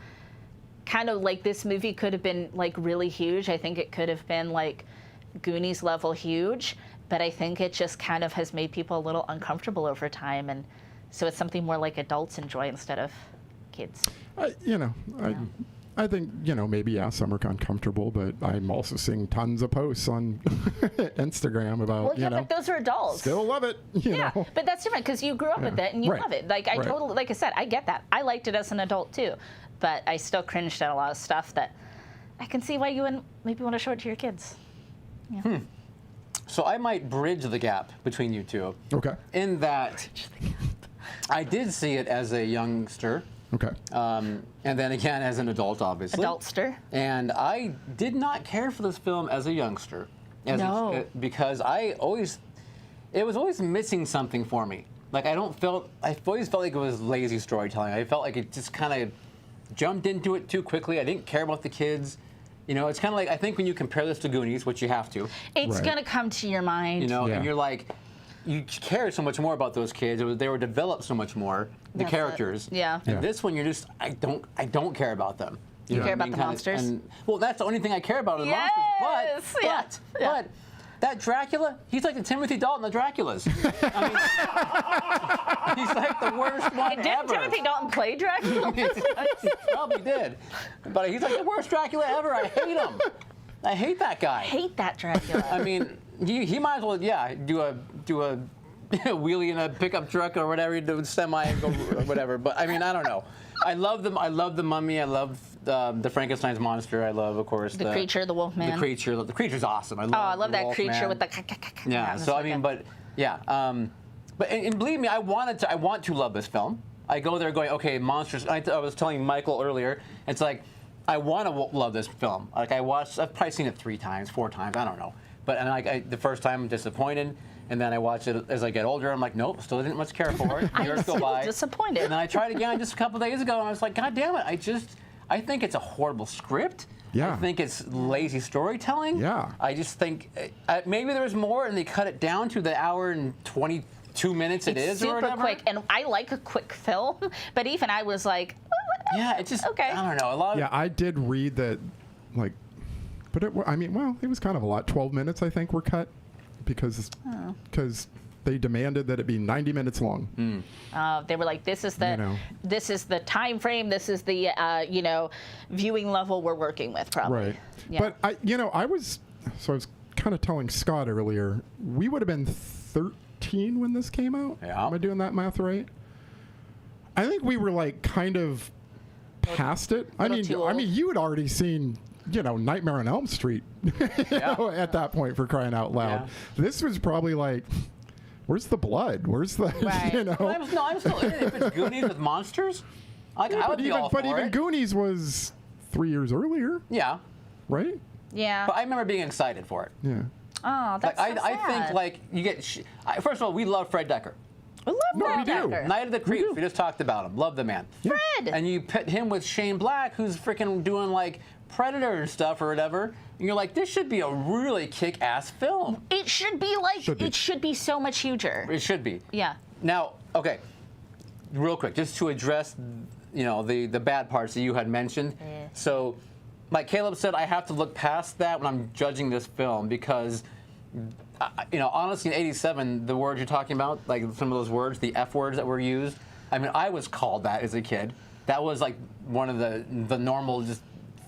B: kind of like this movie could have been like really huge. I think it could have been like Goonies level huge, but I think it just kind of has made people a little uncomfortable over time. And so it's something more like adults enjoy instead of kids.
C: I think, maybe, yeah, some are uncomfortable, but I'm also seeing tons of posts on Instagram about,
B: Well, yeah, but those are adults.
C: still love it, you
B: Yeah,
C: know.
B: but that's different because you grew up with it and you
C: Right.
B: love it. Like I
C: Right.
B: totally, like I said, I get that. I liked it as an adult too, but I still cringed at a lot of stuff that I can see why you wouldn't maybe want to show it to your kids. Yeah.
A: So I might bridge the gap between you two
C: Okay.
A: in that I did see it as a youngster.
C: Okay.
A: And then again as an adult, obviously.
B: Adultster.
A: And I did not care for this film as a youngster.
B: No.
A: Because it was always missing something for me. Like I always felt like it was lazy storytelling. I felt like it just kind of jumped into it too quickly. I didn't care about the kids. It's kind of like, I think when you compare this to Goonies, which you have to,
B: It's
C: Right.
B: going to come to your mind.
C: Yeah.
A: and you're like, you care so much more about those kids. They were developed so much more, the
B: That's it.
A: characters.
B: Yeah.
A: And
C: Yeah.
A: this one, you're just, I don't care about them.
B: You
A: know
B: care
A: what I
B: about
A: mean?
B: the
A: Kinda-
B: monsters?
A: And, well, that's the only thing I care about are the
B: Yes!
A: monsters.
B: Yeah.
A: But that Dracula, he's like the Timothy Dalton of Draculas. I mean, he's like the worst one
B: Didn't
A: ever.
B: Timothy Dalton play Dracula?
A: He probably did. But he's like the worst Dracula ever. I hate him. I hate that guy.
B: I hate that Dracula.
A: I mean, he might as well, do a wheelie in a pickup truck or whatever, you do semi or whatever. But I mean, I don't know. I love them. I love the Mummy. I love the Frankenstein's monster. I love, of course,
B: the creature, the Wolfman.
A: The creature. The creature's awesome. I love
B: that
A: Wolfman.
B: creature with the
A: Yeah. So I mean, but yeah. But and believe me, I want to love this film. I go there going, okay, monsters. I was telling Michael earlier. It's like I want to love this film. Like I've probably seen it 3 times, 4 times. I don't know. But the first time I'm disappointed. And then I watch it as I get older. I'm like, nope, still didn't much care for it. Years go by.
B: Disappointed.
A: And then I tried again just a couple days ago, and I was like, God damn it! I think it's a horrible script.
C: Yeah.
A: I think it's lazy storytelling.
C: Yeah.
A: I just think maybe there was more, and they cut it down to the hour and 22 minutes it is, or
B: super
A: whatever.
B: quick, and I like a quick film, but even I was like,
A: Yeah, it just.
B: Okay.
A: I don't know. A lot.
C: Yeah, I did read that, like, but it was kind of a lot. 12 minutes, I think, were cut because they demanded that it be 90 minutes long.
B: they were like, this is the time frame, this is the viewing level we're working with, probably.
C: Right.
B: Yeah.
C: But I was kind of telling Scott earlier, we would have been 13 when this came out.
A: Yeah.
C: Am I doing that math right? I think we were like kind of past it. I
B: little too old.
C: mean, you had already seen, Nightmare on Elm Street at that point, for crying out loud.
A: Yeah.
C: This was probably like, where's the blood? Where's the,
B: Right.
A: I'm still in it. If it's Goonies with monsters, I would be all for
C: but even
A: it.
C: Goonies was 3 years earlier,
A: Yeah,
C: right?
B: Yeah.
A: but I remember being excited for it.
C: Yeah.
B: Oh, that's
A: Like,
B: so
A: I
B: sad.
A: think like you get. First of all, we love Fred Decker.
B: We love
C: No,
B: Fred
C: we do.
B: Decker.
A: Night of the Creeps. We just talked about him. Love the man.
B: Fred.
A: And you put him with Shane Black, who's freaking doing like Predator and stuff or whatever. And you're like, this should be a really kick-ass film.
B: It should be like,
C: Should be.
B: it should be so much huger.
A: It should be.
B: Yeah.
A: Now, okay, real quick, just to address, the bad parts that you had mentioned.
B: Yeah.
A: So, like Caleb said, I have to look past that when I'm judging this film because, honestly, in '87, the words you're talking about, like some of those words, the F words that were used, I mean, I was called that as a kid. That was like one of the normal just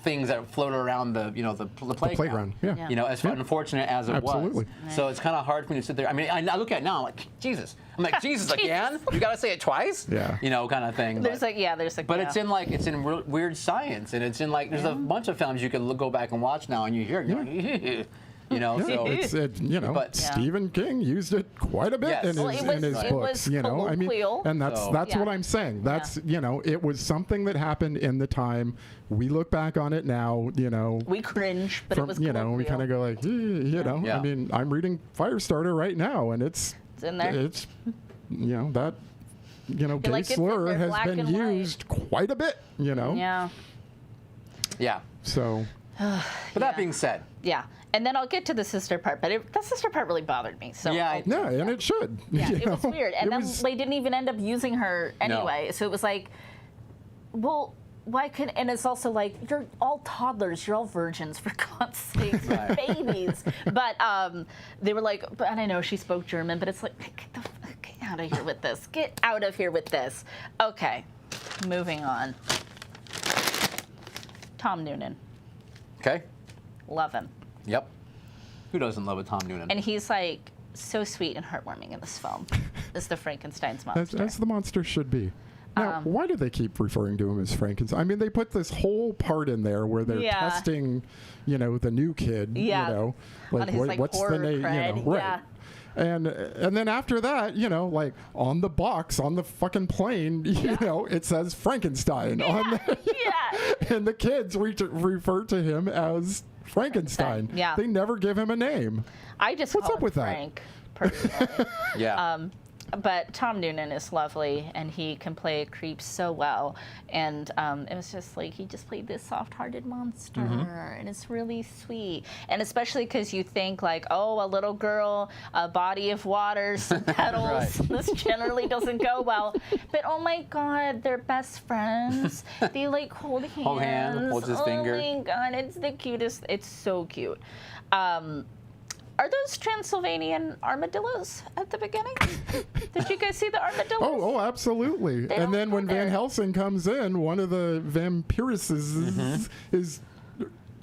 A: things that floated around the playground.
C: playground, yeah.
B: Yeah.
A: As unfortunate as it
C: Absolutely.
A: was. So it's kind of hard for me to sit there. I mean, I look at it now, I'm like, Jesus. I'm like, Jesus again? You got to say it twice?
C: Yeah.
A: Kind of thing.
B: There's
A: But
B: yeah.
A: it's in weird science, and it's in like, there's a bunch of films you can go back and watch now, and you hear it, you're like,
C: Yeah,
A: so.
C: it's
A: But-
C: Stephen King used it quite a bit
A: Yes.
C: in
A: Well,
C: his,
B: it was-
C: in his
B: it
C: books.
B: was
C: I mean,
B: colloquial.
C: and that's
A: So-
C: that's what
B: Yeah.
C: I'm saying. That's it was something that happened in the time. We look back on it now.
B: We cringe, but it was
C: we
B: colloquial.
C: kind of go like,
A: Yeah.
C: I mean, I'm reading Firestarter right now, and it's
B: in there.
C: It's that gay
B: like, it's in
C: slur
B: there,
C: has
B: black
C: been
B: and white.
C: used quite a bit.
B: Yeah.
A: Yeah.
C: So
A: But that being said,
B: Yeah. And then I'll get to the sister part, but the sister part really bothered me. So
A: Yeah,
B: I'll-
C: yeah, and it should.
B: Yeah,
C: you
B: it was
C: know?
B: weird. And
C: It
B: then
C: was-
B: they didn't even end up using her anyway. So it was like, well, why could, and it's also like, you're all toddlers, you're all virgins, for God's sake,
A: Right.
B: babies. But they were like, but I know she spoke German, but it's like, get out of here with this. Get out of here with this. Okay, moving on. Tom Noonan,
A: okay.
B: love him.
A: Yep. Who doesn't love a Tom Noonan?
B: And he's like so sweet and heartwarming in this film. As the Frankenstein's monster.
C: as the monster should be. Now, why do they keep referring to him as Frankenstein? I mean, they put this whole part in there where they're
B: Yeah.
C: testing, the new kid.
B: Yeah. On his, like,
C: what's the
B: horror
C: name?
B: cred,
C: Right.
B: yeah.
C: And then after that, like on the box on the fucking plane, it says Frankenstein on the,
B: Yeah.
C: and the kids refer to him as Frankenstein.
B: Yeah.
C: They never give him a name.
B: I just
C: What's
B: call
C: up
B: him
C: with that?
B: Frank, personally.
A: yeah.
B: But Tom Noonan is lovely, and he can play a creep so well. And it was just like, he just played this soft-hearted monster, and it's really sweet. And especially because you think like, oh, a little girl, a body of water, some petals.
A: Right.
B: This generally doesn't go well. But oh my God, they're best friends. They like hold hands.
A: Hold hand, holds his finger.
B: Oh my God, it's the cutest. It's so cute. Are those Transylvanian armadillos at the beginning? Did you guys see the armadillos?
C: Oh, absolutely.
B: They
C: And
B: don't
C: then
B: go
C: when Van
B: there.
C: Helsing comes in, one of the vampiruses is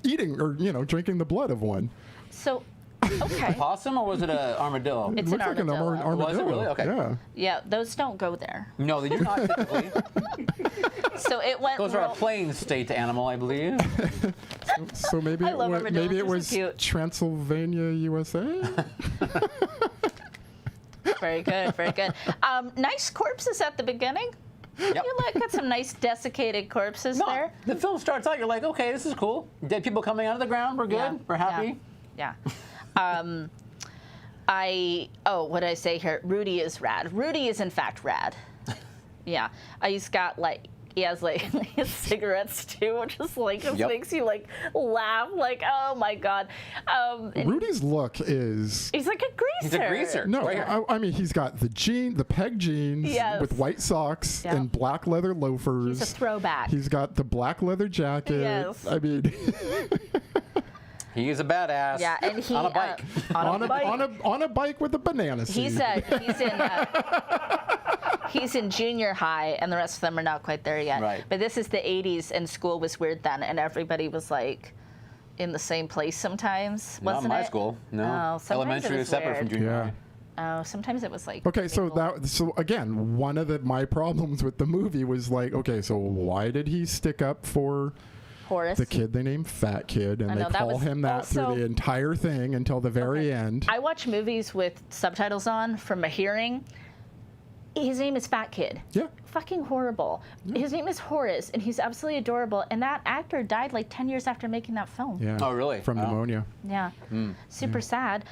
C: eating or drinking the blood of one.
B: So, okay.
A: Possum or was it an armadillo?
B: It's an
C: Looks like an
B: armadillo.
A: Was it really? Okay.
C: Yeah.
B: Yeah, those don't go there.
A: No, they do not typically.
B: So it went.
A: Those are a
B: real-
A: plain state animal, I believe.
C: So maybe
B: I
C: it
B: love
C: was,
B: armadillos,
C: maybe it
B: they're so
C: was
B: cute.
C: Transylvania, USA.
B: Very good, very good. Nice corpses at the beginning.
A: Yep.
B: You got some nice desiccated corpses
A: No,
B: what
A: the film starts out, you're like, okay, this is cool. Dead people coming out of the ground, we're good,
B: Yeah,
A: we're happy.
B: Yeah. What did I say here? Rudy is rad. Rudy is in fact rad. Yeah. He's got he has his cigarettes too, which is just
A: Yep.
B: makes you laugh, oh my God. And
C: Rudy's look is.
B: he's like a greaser.
A: He's a greaser.
C: No,
A: Right here.
C: I mean he's got the peg jeans
B: Yes.
C: with white socks
B: Yeah.
C: and black leather loafers.
B: He's a throwback.
C: He's got the black leather jacket.
B: Yes.
C: I mean,
A: He is a badass.
B: Yeah, and he
A: on a bike.
C: on a bike with a banana seat.
B: He's in junior high, and the rest of them are not quite there yet.
A: Right.
B: But this is the 80s, and school was weird then, and everybody was in the same place sometimes,
A: Not
B: wasn't
A: in my
B: it?
A: school. No.
B: Oh, sometimes
A: Elementary
B: it
A: is
B: was
A: separate
B: weird.
A: from junior
C: Yeah.
A: high.
B: Oh, sometimes it was
C: Okay, so
B: mingled.
C: so again, one of my problems with the movie was okay, so why did he stick up for
B: Horace.
C: the kid they named Fat Kid, and
B: I
C: they
B: know, that
C: call
B: was
C: him that through
B: also-
C: the entire thing until the very end?
B: I watch movies with subtitles on from a hearing. his name is Fat Kid.
C: Yeah.
B: Fucking horrible. His name is Horace, and he's absolutely adorable. And that actor died like 10 years after making that film.
C: Yeah.
A: Oh, really?
C: From
A: Wow.
C: pneumonia.
B: Yeah. Super sad.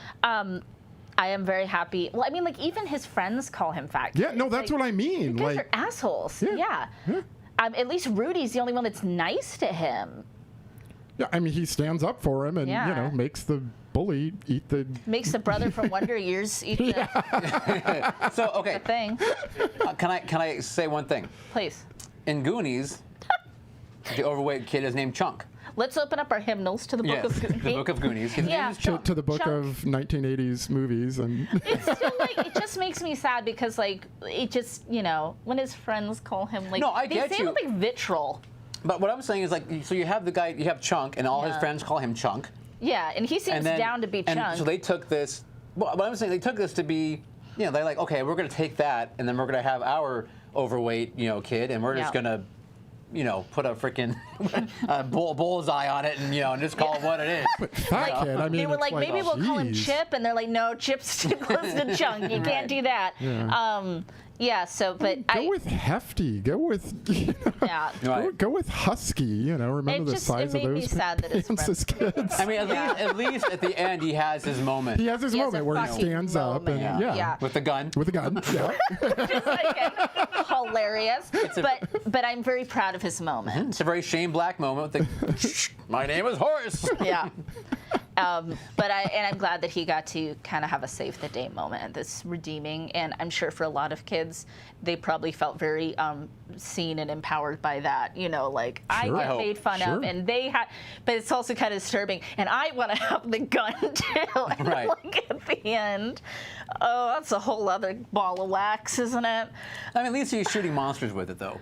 B: I am very happy. Well, I mean, like, even his friends call him Fat Kid.
C: Yeah, no,
B: It's
C: that's
B: like,
C: what I mean.
B: You guys
C: Like,
B: are assholes.
C: Yeah.
B: Yeah. At least Rudy's the only one that's nice to him.
C: yeah, I mean, he stands up for him and,
B: Yeah.
C: makes the bully eat the.
B: Makes the brother from Wonder Years eat the
A: So, okay,
B: thing.
A: can I say one thing?
B: Please.
A: In Goonies, the overweight kid is named Chunk.
B: Let's open up our hymnals to the Book
A: Yes,
B: of Goonies.
A: the Book of Goonies. His
B: Yeah.
A: name is
C: To,
A: Chunk.
C: to the book
B: Chunk.
C: of 1980s movies and
B: It's still like, it just makes me sad because, like, it just, when his friends call him, like,
A: No, I
B: they
A: get
B: say
A: you.
B: it with, like, vitriol.
A: But what I'm saying is, like, so you have the guy, you have Chunk, and all his
B: Yeah.
A: friends call him Chunk.
B: Yeah, and he seems
A: And then,
B: down to be
A: and
B: Chunk.
A: so they took this. Well, what I'm saying, they took this to be, they're like, okay, we're going to take that, and then we're going to have our overweight, kid, and we're just
B: Yeah.
A: going to, put a freaking bullseye on it, and just call it what it is.
C: Fat Kid. I mean,
B: they were
C: it's
B: like, maybe we'll call him
C: geez.
B: Chip, and they're like, no, Chip's too close to Chunk. You can't do that. But
C: Go with hefty. Go with
B: yeah.
A: Right.
C: go with husky. Remember
B: It
C: the
B: just-
C: size
B: it
C: of
B: made me
C: those
B: sad that his
C: pants as kids.
A: I mean, at least at the end, he has his moment.
C: He has his
B: He has
C: moment
B: a
C: where he
B: fucking
C: stands up and
B: moment. Yeah.
A: With the gun.
C: with a gun. Yeah.
B: Just like hilarious. But I'm very proud of his moment.
A: It's a very Shane Black moment with the, my name is Horace.
B: Yeah. But I'm glad that he got to kind of have a save the day moment, this redeeming, and I'm sure for a lot of kids, they probably felt very seen and empowered by that. Like I
C: Sure.
B: get
A: I hope.
B: made fun of,
C: Sure.
B: and they had, but it's also kind of disturbing, and I want to have the gun too. And
A: Right.
B: like at the end, oh, that's a whole other ball of wax, isn't it?
A: I mean, at least he's shooting monsters with it, though.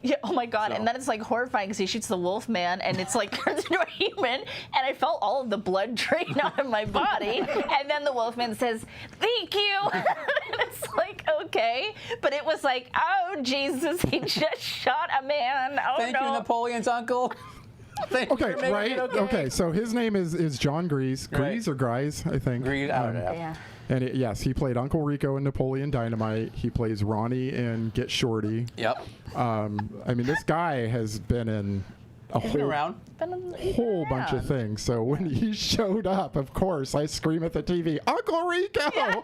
B: Yeah, oh my God.
A: So.
B: And then it's like horrifying because he shoots the wolf man and it's like turns into a human. And I felt all of the blood drain out of my body. And then the wolf man says, "Thank you." And it's like, okay. But it was like, oh, Jesus, he just shot a man. Oh,
A: Thank you,
B: no.
A: Napoleon's uncle. Thank
C: Okay,
A: you for making
C: right?
A: it
C: Okay, so his name is John Grease. Grease or Grise, I think.
A: Grease, I don't know.
B: Yeah.
C: And yes, he played Uncle Rico in Napoleon Dynamite. He plays Ronnie in Get Shorty.
A: Yep.
C: I mean, this guy has been in a
A: He's been
C: whole
A: around.
C: whole bunch of things. So when he showed up, of course, I scream at the TV, Uncle Rico!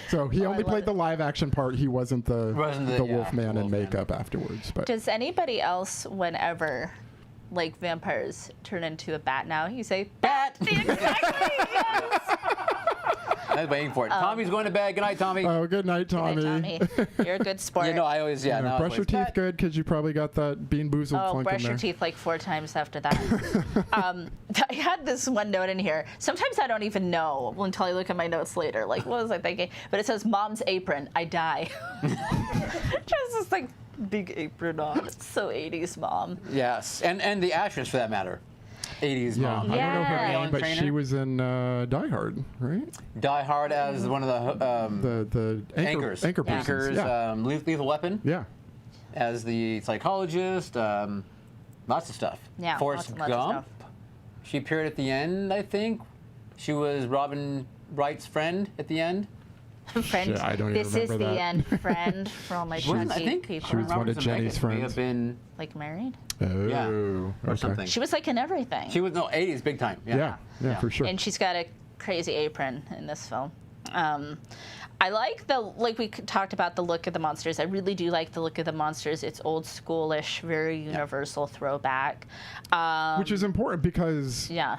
C: So he only
B: love
C: played
B: it.
C: the live action part. He wasn't the
A: Yeah,
C: Wolfman in
A: Wolfman.
C: makeup afterwards. But
B: Does anybody else, whenever like vampires turn into a bat now, you say, "Bat!" Exactly. Yes.
A: I was waiting for it. Tommy's going to bed. Good night, Tommy.
C: oh, good night,
B: Good
C: Tommy.
B: night, Tommy. You're a good sport.
A: I always,
C: You know,
A: now
C: brush
A: it's
C: your teeth
A: like,
C: good because you probably got that Bean Boozled
B: Oh,
C: funk
B: brush
C: in
B: your
C: there.
B: teeth like 4 times after that. I had this one note in here. Sometimes I don't even know until I look at my notes later. Like, what was I thinking? But it says, "Mom's apron, I die." Just this like big apron on. It's so 80s, Mom.
A: Yes, and the actress for that matter. 80s
C: Yeah,
A: mom.
C: I don't know her
B: Yeah.
C: name,
A: Ellen
C: but
A: Trainer?
C: she was in Die Hard, right?
A: Die Hard as one of
C: The
A: anchors.
C: anchor persons.
A: Anchors,
C: Yeah.
A: Lethal Weapon
C: Yeah.
A: as the psychologist. Lots of stuff.
B: Yeah,
A: Forrest
B: lots and lots of
A: Gump. She appeared at the end, I think. She was Robin Wright's friend at the end.
B: Friend,
C: Shit, I don't even
B: this is
C: remember
B: the
C: that.
B: end, friend, for all my
A: Wasn't- I
B: Trinity
A: think
B: people.
C: She was one of
A: Robert
C: Jenny's
A: Zemeckis may
C: friends.
A: have been,
B: Like married?
C: Oh.
A: Yeah, or
C: okay.
A: something.
B: She was like in everything.
A: She was, 80s, big time.
C: Yeah,
A: Yeah.
C: for sure.
B: And she's got a crazy apron in this film. I like like we talked about the look of the monsters. I really do like the look of the monsters. It's old schoolish, very universal throwback.
C: Which is important because
B: Yeah.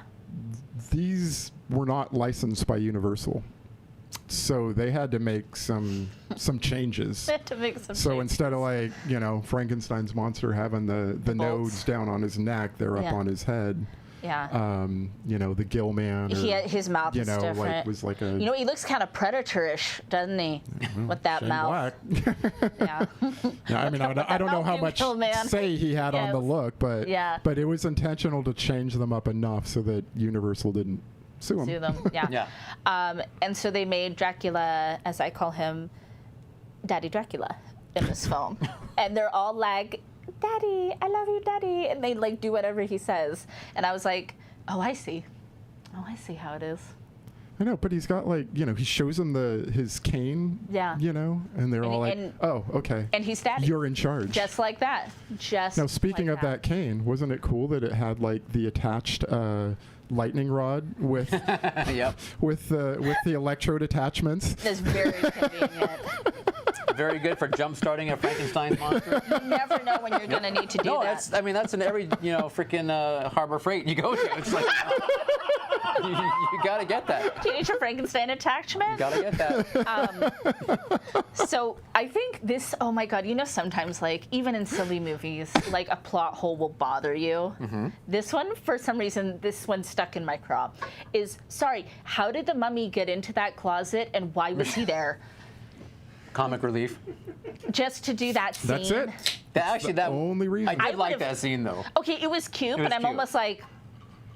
C: these were not licensed by Universal. So they had to make some changes.
B: To make some
C: So
B: changes.
C: instead of like, Frankenstein's monster having the
B: bolts.
C: nodes down on his neck, they're up
B: Yeah.
C: on his head.
B: Yeah.
C: The gill man. Or,
B: His mouth is different.
C: like was like a
B: He looks kind of predatorish, doesn't he? With that
C: Shane
B: mouth.
C: Black.
B: Yeah.
C: Yeah, I mean, I don't know how
B: mouth, you
C: much
B: kill man.
C: say he had on the
B: Yes.
C: look, but
B: Yeah.
C: but it was intentional to change them up enough so that Universal didn't sue him.
B: Do them. Yeah.
A: Yeah.
B: And so they made Dracula, as I call him, Daddy Dracula, in this film. And they're all like, "Daddy, I love you, Daddy," and they like do whatever he says. And I was like, oh, I see how it is.
C: I know, but he's got like, he shows them his cane.
B: Yeah.
C: And they're all like, oh, okay.
B: And he's daddy.
C: You're in charge.
B: Just like that.
C: Now, speaking of that cane, wasn't it cool that it had like the attached lightning rod with
A: Yep.
C: with the electrode attachments?
B: That's very convenient.
A: Very good for jump starting a Frankenstein monster.
B: You never know when you're going to need to do that.
A: That's in every freaking Harbor Freight you go to. It's like you got to get that.
B: Do you need your Frankenstein attachment?
A: You got to get that.
B: So I think this, oh my God, sometimes like even in silly movies, like a plot hole will bother you.
A: Mm-hmm.
B: This one, for some reason, this one stuck in my craw. Sorry, how did the mummy get into that closet and why was he there?
A: Comic relief.
B: Just to do that scene.
C: That's it.
A: That
C: only reason.
A: I did like
B: would've-
A: that scene though.
B: Okay, it was cute, but I'm
A: cute.
B: almost like,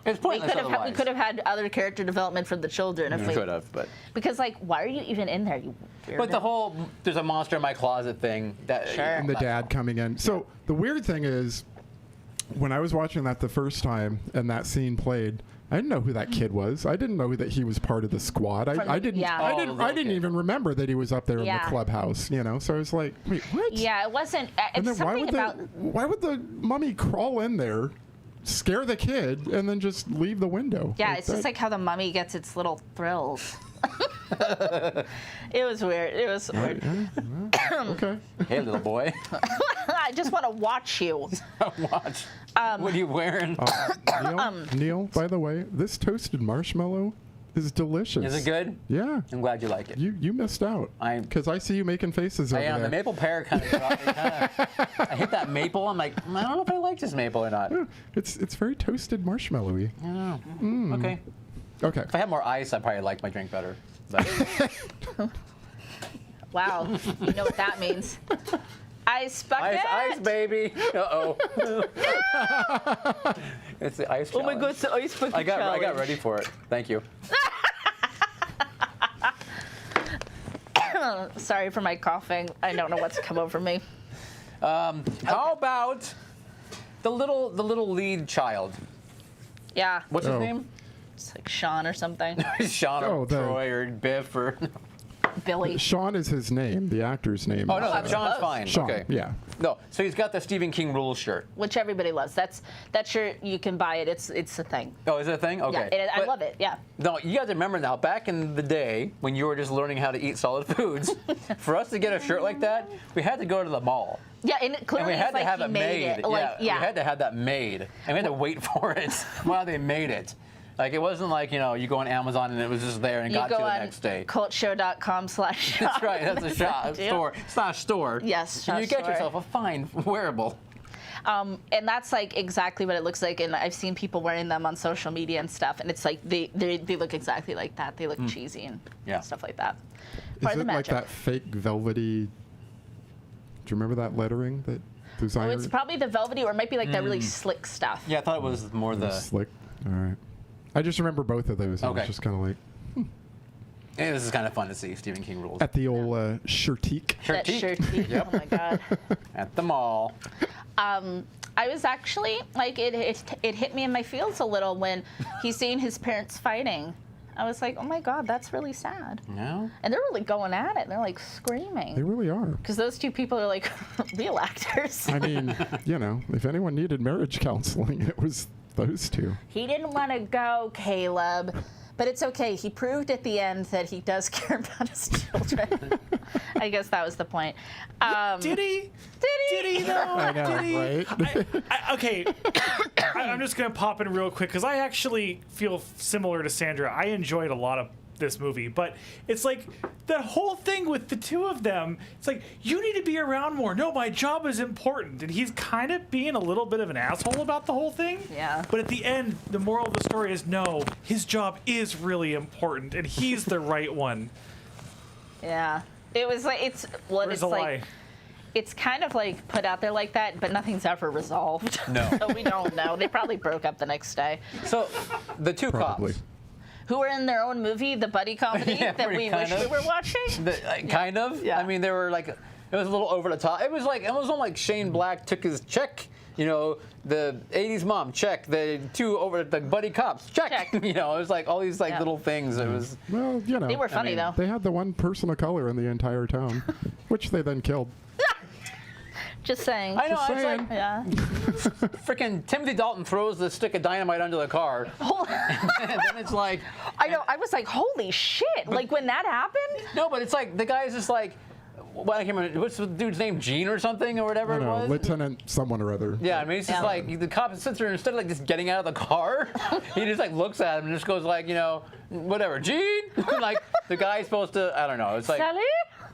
A: It's
B: we
A: pointless
B: we could have had other character development for the children if we
A: could have, but
B: because like why are you even in there? You
A: but the
B: weirdo?
A: whole there's a monster in my closet thing. That
B: Sure.
C: And the dad coming in. So the weird thing is, when I was watching that the first time and that scene played, I didn't know who that kid was. I didn't know that he was part of the squad. I didn't.
B: yeah.
C: I
A: Oh,
C: didn't.
A: the
C: I
A: little
C: didn't
A: kid.
C: even remember that he was up there in
B: Yeah.
C: the clubhouse. So I was like, wait, what?
B: Yeah, it wasn't.
C: And
B: It's
C: then
B: something
C: why would the mummy crawl in there, scare the kid, and then just leave the window?
B: Yeah, it's just like how the mummy gets its little thrills. It was weird. It was weird.
C: Okay.
A: Hey, little boy.
B: I just want to watch you.
A: Watch. What are you wearing?
C: Neil, by the way, this toasted marshmallow is delicious.
A: Is it good?
C: Yeah.
A: I'm glad you like it.
C: You missed out. Because I see you making faces over
A: I am.
C: there.
A: The maple pear kind of. I hit that maple. I'm like, I don't know if I like this maple or not.
C: Yeah, it's very toasted marshmallowy.
A: Okay.
C: Okay.
A: If I had more ice, I'd probably like my drink better. But
B: Wow, you know what that means. Ice bucket.
A: ice, baby. Uh-oh. It's the ice
B: Oh my
A: challenge.
B: God, it's the ice bucket
A: I got
B: challenge.
A: ready for it. Thank you.
B: Sorry for my coughing. I don't know what's come over me.
A: How about the little lead child?
B: Yeah,
A: What's his
C: Oh.
A: name?
B: it's like Sean or something.
A: Sean
C: Oh,
A: or
C: the-
A: Troy or Biff or.
B: Billy.
C: Sean is his name, the actor's name.
A: Oh no,
B: that's
A: Sean's
B: close.
A: fine.
C: Sean.
A: Okay.
C: Yeah.
A: No, so he's got the Stephen King rules shirt.
B: Which everybody loves. That shirt, you can buy it. It's a thing.
A: Oh, is it a thing? Okay.
B: Yeah, I
A: But-
B: love it. Yeah.
A: No, you got to remember now, back in the day when you were just learning how to eat solid foods, for us to get a shirt like that, we had to go to the mall.
B: Yeah, and
A: And
B: clearly
A: we had
B: it's like
A: to have
B: he
A: it
B: made
A: made.
B: it. Like,
A: We had to have that made. And we had to wait for it while they made it. Like, it wasn't like, you go on Amazon and it was just there and
B: You
A: got
B: go
A: to the
B: on
A: next day.
B: CULTSHOW.com/shop.
A: That's right, that's a shop,
B: Yeah.
A: store. It's not a store.
B: Yes,
A: So
B: not
A: you
B: a
A: get
B: store.
A: yourself a fine wearable.
B: And that's like exactly what it looks like. And I've seen people wearing them on social media and stuff. And it's like they look exactly like that. They look cheesy and
A: Yeah.
B: stuff like that.
C: Is
B: Part of
C: it
B: the
C: like
B: magic.
C: that fake velvety? Do you remember that lettering that designer?
B: Oh, it's probably the velvety, or it might be like that really slick stuff.
A: Yeah, I thought it was more the.
C: Slick. All right. I just remember both of those. I
A: Okay.
C: was just kind of like
A: Yeah, this is kind of fun to see Stephen King rules.
C: at the old shirtique.
B: That
A: Shirtique.
B: shirt.
A: Yep.
B: Oh my God.
A: At the mall.
B: I was actually like it hit me in my feels a little when he's seeing his parents fighting. I was like, oh my God, that's really sad.
A: No?
B: And they're really going at it. They're like
C: They
B: screaming
C: really are.
B: because those two people are like real actors.
C: I mean, if anyone needed marriage counseling, it was those two.
B: He didn't want to go, Caleb. But it's okay. He proved at the end that he does care about his children. I guess that was the point.
D: Did he?
B: Did he?
D: Though?
C: I know,
D: Did he?
C: right?
D: Okay, I'm just gonna pop in real quick because I actually feel similar to Sandra. I enjoyed a lot of this movie, but it's like the whole thing with the two of them. It's like, you need to be around more. No, my job is important, and he's kind of being a little bit of an asshole about the whole thing.
B: Yeah.
D: But at the end, the moral of the story is no, his job is really important, and he's the right one.
B: Yeah. It was like it's
D: Where's the lie?
B: It's kind of like put out there like that, but nothing's ever resolved.
A: No.
B: So we don't know. They probably broke up the next day.
A: So, the two
C: Probably.
A: cops.
B: Who were in their own movie, the buddy comedy
A: Yeah,
B: that
A: pretty
B: we
A: kind
B: wish we
A: of.
B: were watching?
A: Kind of.
B: Yeah.
A: I mean, they were like, it was a little over the top. It was almost like Shane Black took his check You know, the 80s mom, check. The two over the buddy cops, check.
B: Check.
A: You know, it was like all these like
B: Yeah.
A: little things. It was
C: Well, you know.
B: They were funny,
A: mean,
B: though.
C: They had the one person of color in the entire town, which they then killed.
B: Just saying.
A: I know.
C: Just
A: It's
C: saying.
A: like
B: Yeah.
A: freaking Timothy Dalton throws the stick of dynamite under the car, and then it's like
B: I know. I was like, holy shit! Like when that happened.
A: no, but it's like the guy's just like. Well, I can't remember. What's the dude's name? Gene or something or whatever
C: I
A: it
C: know,
A: was?
C: Lieutenant someone or other.
A: Yeah, I mean, it's just
B: Yeah.
A: like the cop sits there and instead of like just getting out of the car, he just like looks at him and just goes like, you know, whatever, Gene. Like the guy's supposed to, I don't know. It's like,
B: Sally?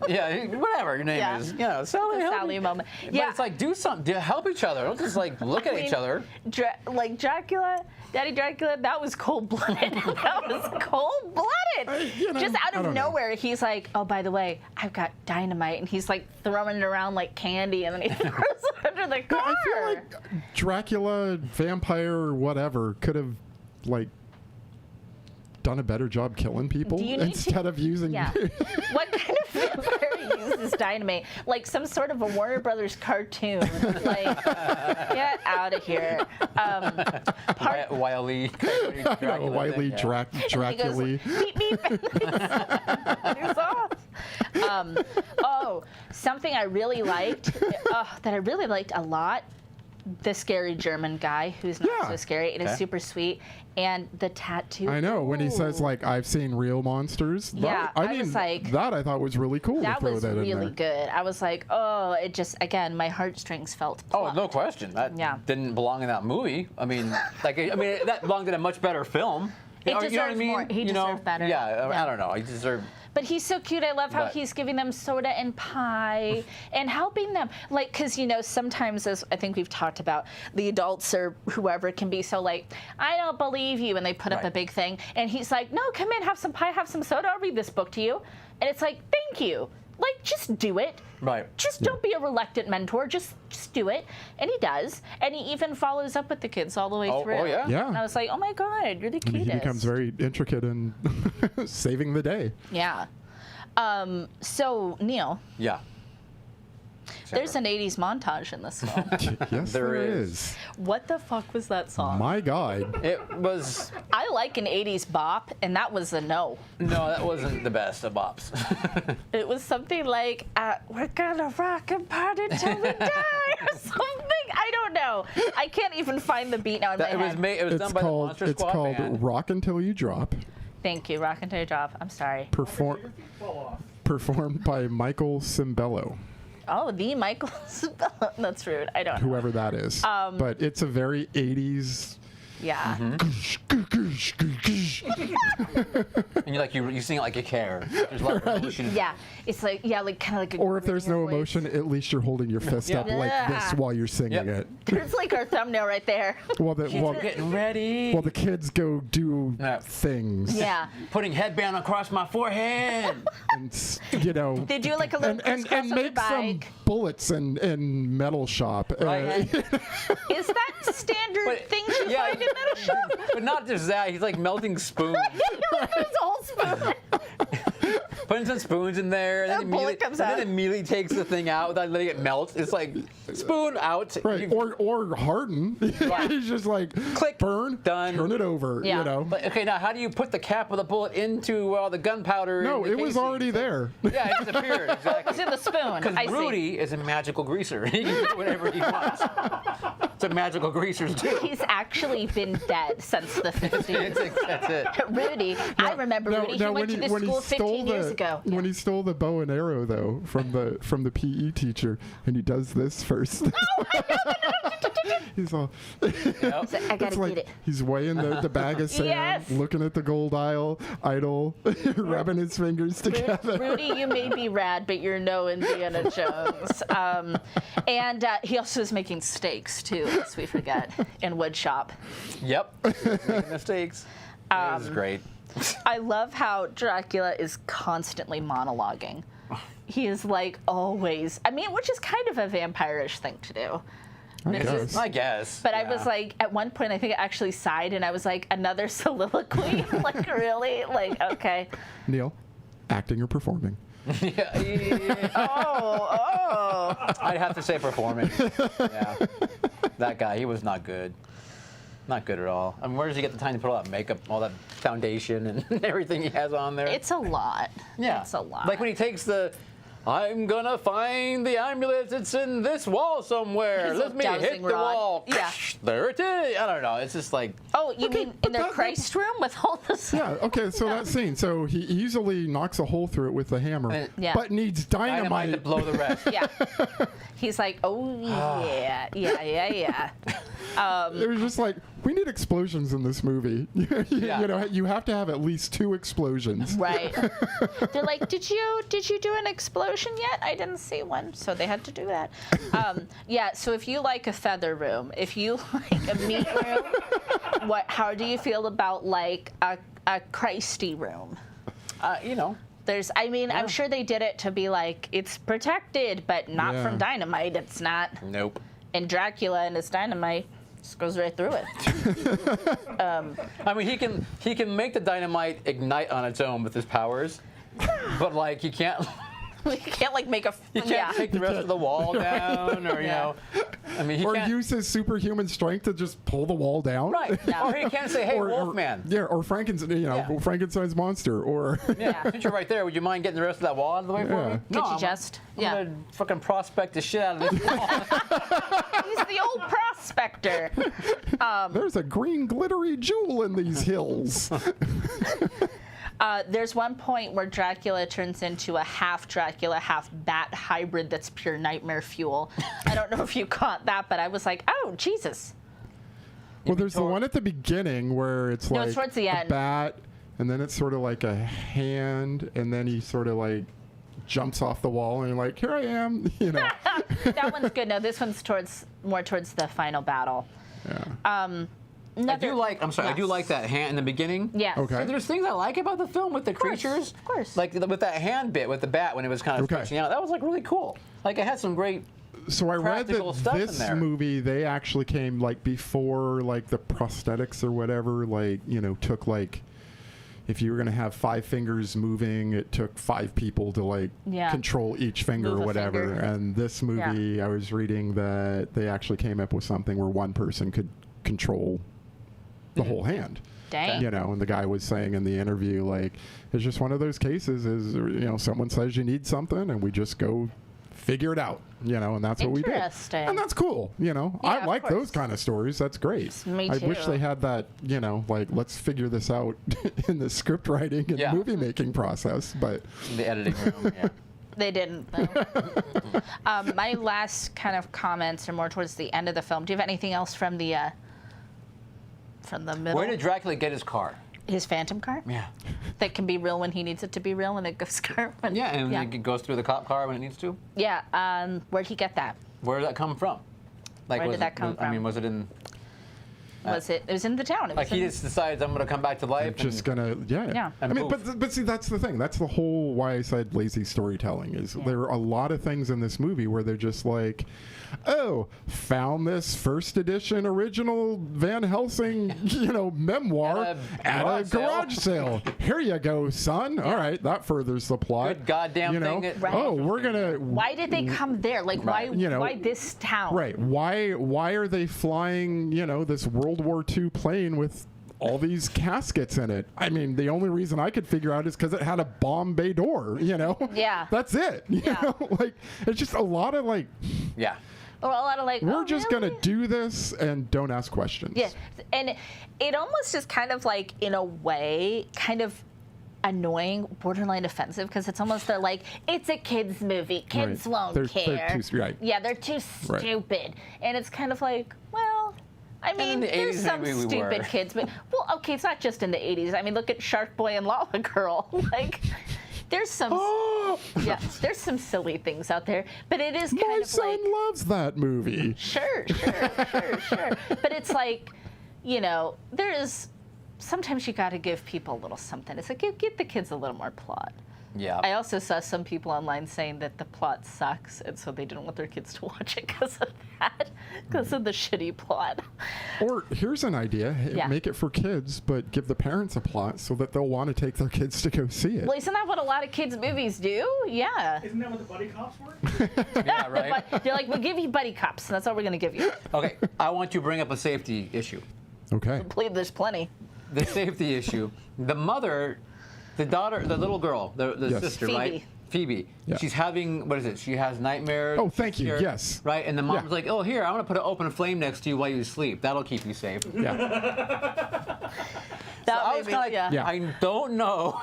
A: yeah, whatever your name
B: Yeah.
A: is, you know, Sally.
B: The
A: help
B: Sally
A: me.
B: moment.
A: But
B: Yeah.
A: it's like do something, help each other. Don't just like look at
B: I
A: each
B: mean,
A: other.
B: Like Dracula, Daddy Dracula, that was cold-blooded. That was cold-blooded.
C: you know,
B: Just out
C: I
B: of
C: don't know.
B: nowhere, he's like, oh, by the way, I've got dynamite. And he's like throwing it around like candy, and then he throws it under the car.
C: I feel like Dracula, vampire, whatever, could have like done a better job killing people
B: Do you need
C: instead of using.
B: Yeah. What kind of vampire uses dynamite? Like some sort of a Warner Brothers cartoon. Like, get out of here.
A: Wiley.
C: I know, Wiley
B: He goes,
C: Dracula.
B: beep, beep. He's off. Something I really liked, that I really liked a lot, the scary German guy who's not
C: Yeah.
B: so scary. It is
A: Okay.
B: super sweet. And the tattoo.
C: I know when he says
B: Ooh.
C: like I've seen real monsters.
B: Yeah,
C: I
B: I
C: mean
B: was like-
C: that I thought was really cool
B: That
C: to throw
B: was
C: that in
B: really
C: there.
B: good. I was like, oh, it just, again, my heartstrings felt
A: Oh,
B: plucked.
A: no question. That
B: Yeah.
A: didn't belong in that movie. I mean, that belonged in a much better film.
B: It
A: You know what I
B: deserves
A: mean?
B: more. He
A: You know?
B: deserved better.
A: Yeah,
B: Yeah.
A: I don't know. He deserved.
B: But he's so cute. I love how
A: But-
B: he's giving them soda and pie and helping them. Like, because, you know, sometimes, as I think we've talked about, the adults or whoever can be so like, I don't believe you. And they put up
A: Right.
B: a big thing. And he's like, no, come in, have some pie, have some soda. I'll read this book to you. And it's like, thank you. Like, just do it.
A: Right.
B: Just don't be a reluctant mentor. Just do it. And he does. And he even follows up with the kids all the way
A: Oh,
B: through.
A: oh, yeah?
C: Yeah.
B: And I was like, oh my God, you're the
C: And
B: cutest.
C: he becomes very intricate in saving the day.
B: Yeah. So, Neil,
A: Yeah.
B: there's an 80s montage in this film.
C: Yes,
A: There
C: there
A: is.
C: is.
B: What the fuck was that song?
C: My God.
A: It was.
B: I like an 80s bop, and that was a no.
A: No, that wasn't the best of bops.
B: It was something like, we're gonna rock and party till we die, or something. I don't know. I can't even find the beat now in my
A: It was
B: head.
A: made. It was
C: It's
A: done by the
C: called
A: Monster
C: it's
A: Squad
C: called
A: band.
C: Rock Until You Drop.
B: Thank you, Rock Until You Drop. I'm sorry.
C: Performed by Michael Cimbello,
B: Oh, the Michael Cimbello. That's rude. I don't know.
C: whoever that is. But it's a very 80s.
B: Yeah.
A: And you sing it like you care. There's a lot of emotion.
B: Yeah. It's like, like kind of like a
C: Or if there's
B: grating
C: no
B: voice.
C: emotion, at least you're holding your fist
A: Yeah.
C: up like this
B: Yeah.
C: while you're singing
A: Yep.
C: it.
B: There's like our thumbnail right there.
C: Well,
A: Getting ready.
C: the kids go do
A: Yeah.
C: things.
B: Yeah.
A: Putting headband across my forehead.
C: And, you know.
B: They do like a little
C: and
B: crisscross of
C: make
B: their
C: some
B: bike.
C: bullets in metal shop.
A: Right.
B: Is that standard
A: But-
B: things you
A: yeah.
B: find in metal shop?
A: But not just that. He's like melting spoons.
B: There's a whole spoon.
A: Putting some spoons in there. And
B: A
A: then
B: bullet
A: immediately,
B: comes
A: and
B: out.
A: then immediately takes the thing out without letting it melt. It's like spoon out.
C: Right, or harden. He's just like
A: Click,
C: burn,
A: done.
C: turn it over.
B: Yeah.
C: You know.
A: But okay, now how do you put the cap of the bullet into the gunpowder?
C: No,
A: in the
C: it was
A: casing?
C: already there.
A: Yeah, it disappeared.
B: It's
A: Exactly.
B: in the spoon.
A: Because
B: I see.
A: Rudy is a magical greaser. He can do whatever he wants. That's what magical greasers do.
B: He's actually been dead since the 50s.
A: That's it.
B: Rudy, I remember Rudy. He went to this school 15 years ago.
C: When he stole the bow and arrow though from the PE teacher, and he does this first. He's all.
A: Yep.
B: So I gotta
C: It's like
B: get it.
C: he's weighing the bag of sand,
B: Yes.
C: looking at the gold idol, rubbing his fingers together.
B: Rudy, you may be rad, but you're no Indiana Jones. And he also is making steaks, too, lest we forget, in wood shop.
A: Yep. Making mistakes. This is great.
B: I love how Dracula is constantly monologuing. He is like always, which is kind of a vampire-ish thing to do.
C: I guess.
A: I guess.
B: But I
A: yeah.
B: was like, at one point, I think I actually sighed, and I was like, another soliloquy? Like, really? Like, okay.
C: Neil, acting or performing?
A: Yeah.
B: Oh.
A: I'd have to say performance. Yeah. That guy, he was not good. Not good at all. I mean, where does he get the time to put all that makeup, all that foundation, and everything he has on there?
B: It's a lot.
A: Yeah.
B: It's a lot.
A: Like when he takes I'm gonna find the amulet. It's in this wall somewhere.
B: His
A: Let me
B: dowsing
A: hit the
B: rod.
A: wall.
B: Yeah.
A: There it is. I don't know. It's just like.
B: Oh, you
C: Okay,
B: mean
C: but
B: in their
C: that-
B: Christ room with all this?
C: Yeah, okay, so that scene. So he easily knocks a hole through it with the hammer,
B: Yeah.
C: but needs
A: Dynamite
C: dynamite.
A: to blow the rest.
B: Yeah. He's like, oh, yeah.
C: It was just like, we need explosions in this movie.
A: Yeah.
C: You know, you have to have at least 2 explosions.
B: Right. They're like, did you do an explosion yet? I didn't see one, so they had to do that. Yeah. So if you like a feather room, if you like a meat room, how do you feel about like a Christy room?
A: You know.
B: I'm sure they did it to be like, it's protected, but not
C: Yeah.
B: from dynamite. It's not.
A: Nope.
B: And Dracula and his dynamite just goes right through it.
A: I mean, he can make the dynamite ignite on its own with his powers, but like he can't.
B: You can't like make a.
A: You can't take the rest of the wall down, or you
B: Yeah.
A: know. I mean, he
C: Or
A: can't.
C: use his superhuman strength to just pull the wall down.
A: Right.
B: Yeah.
A: Or he can't say, "Hey,
C: Or
A: Wolfman."
C: Yeah, or
A: Yeah.
C: Frankenstein's monster, or
A: Yeah. Since you're right there, would you mind getting the rest of that wall out of the way for
C: Yeah.
A: me?
B: Could you just?
A: I'm
B: Yeah.
A: gonna fucking prospect the shit out of this wall.
B: He's the old prospector.
C: there's a green glittery jewel in these hills.
B: There's one point where Dracula turns into a half Dracula, half bat hybrid that's pure nightmare fuel. I don't know if you caught that, but I was like, oh, Jesus.
C: Well, there's the one at the beginning where it's
B: No,
C: like
B: it's towards the
C: a
B: end.
C: bat, and then it's sort of like a hand, and then he sort of like jumps off the wall, and you're like, here I am, you know.
B: That one's good. No, this one's more towards the final battle.
C: Yeah.
A: I do like that hand in the beginning.
B: Yes.
C: Okay.
A: So there's things I like about the film with the creatures.
B: of course.
A: Like with that hand bit with the bat when it was kind of
C: Okay.
A: stretching out. That was like really cool. Like it had some great.
C: So I read
A: practical
C: that
A: stuff in
C: this
A: there.
C: movie, they actually came like before like the prosthetics or whatever, like, you know, took like, if you were going to have 5 fingers moving, it took 5 people to like
B: Yeah.
C: control each finger
B: Move
C: or
B: a
C: whatever.
B: finger.
C: And this movie, I was reading that they actually came up with something where one person could control the whole hand.
B: Dang.
C: You know, and the guy was saying in the interview, like, it's just one of those cases is, you know, someone says you need something and we just go figure it out, you know, and that's what we did.
B: Interesting.
C: And that's cool, you know.
B: Yeah,
C: I
B: of
C: like
B: course.
C: those kind of stories. That's great.
B: Me
C: I wish
B: too.
C: they had that, you know, like, let's figure this out in the script writing and
A: Yeah.
C: movie making process. But
A: In the editing room. Yeah.
B: They didn't, though. My last kind of comments are more towards the end of the film. Do you have anything else from the middle?
A: Where did Dracula get his car?
B: His phantom car?
A: Yeah.
B: That can be real when he needs it to be real, and it goes car when.
A: Yeah, and
B: yeah.
A: it goes through the cop car when it needs to.
B: Yeah. Where'd he get that?
A: Where did that come from? Like,
B: Where did
A: was
B: that
A: it-
B: come
A: I mean,
B: from?
A: was it in?
B: It was in the town. It was
A: Like he
B: in-
A: just decides I'm gonna come back to life.
C: I'm just gonna, yeah.
B: Yeah.
C: I
A: And
C: mean,
A: move.
C: but see, that's the thing. That's the whole why I said lazy storytelling is there are a lot of things in this movie where they're just like, oh, found this first edition original Van Helsing, you know, memoir
A: At a
C: at a garage sale. Here you go, son. All right, that furthers the plot.
A: Good goddamn
C: you know?
A: thing.
B: Right.
C: Oh, we're gonna.
B: Why did they come there? Like, why?
C: You know,
B: why this town?
C: Right. Why are they flying, you know, this World War II plane with all these caskets in it? I mean, the only reason I could figure out is because it had a bomb bay door, you know?
B: Yeah.
C: That's it. You
B: Yeah.
C: know? Like, it's just a lot of like,
A: Yeah.
B: Or a lot of like.
C: we're
B: oh,
C: just
B: really?
C: going to do this and don't ask questions.
B: Yeah, and it almost is kind of like, in a way, kind of annoying, borderline offensive, because it's almost they're like, it's a kids movie, kids
C: Right.
B: won't
C: They're
B: care.
C: too- right.
B: Yeah, they're too
C: Right.
B: stupid, and it's kind of like, well, I
A: in
B: mean,
A: the
B: there's
A: 80s,
B: some
A: maybe we
B: stupid
A: were.
B: kids, but well, okay, it's not just in the 80s. I mean, look at Shark Boy and Lava Girl. Like, there's some,
C: Oh,
B: yeah, there's some silly things out there, but it is kind
C: my
B: of
C: son
B: like.
C: loves that movie.
B: Sure. But it's like, you know, there is, sometimes you got to give people a little something. It's like, give the kids a little more plot.
A: Yeah.
B: I also saw some people online saying that the plot sucks, and so they didn't want their kids to watch it because of that, because of the shitty plot.
C: Or here's an idea:
B: Yeah.
C: make it for kids, but give the parents a plot so that they'll want to take their kids to go see it.
B: Well, isn't that what a lot of kids' movies do? Yeah.
D: Isn't that what the buddy cops were?
A: Yeah, right.
B: But they're like, we'll give you buddy cops, and that's all we're going to give you.
A: Okay, I want to bring up a safety issue.
C: Okay.
B: There's plenty.
A: The safety issue. The mother, the daughter, the little girl, the
C: Yes.
A: sister,
B: Phoebe.
A: right? Phoebe.
C: Yeah.
A: She's having, what is it? She has nightmares.
C: Oh, thank you.
A: Here,
C: Yes.
A: Right? And the mom's
C: Yeah.
A: like, oh, here, I'm going to put an open flame next to you while you sleep. That'll keep you safe.
C: Yeah.
B: That
A: I
B: made
A: was
B: me-
A: kind of like,
C: Yeah.
A: I don't know.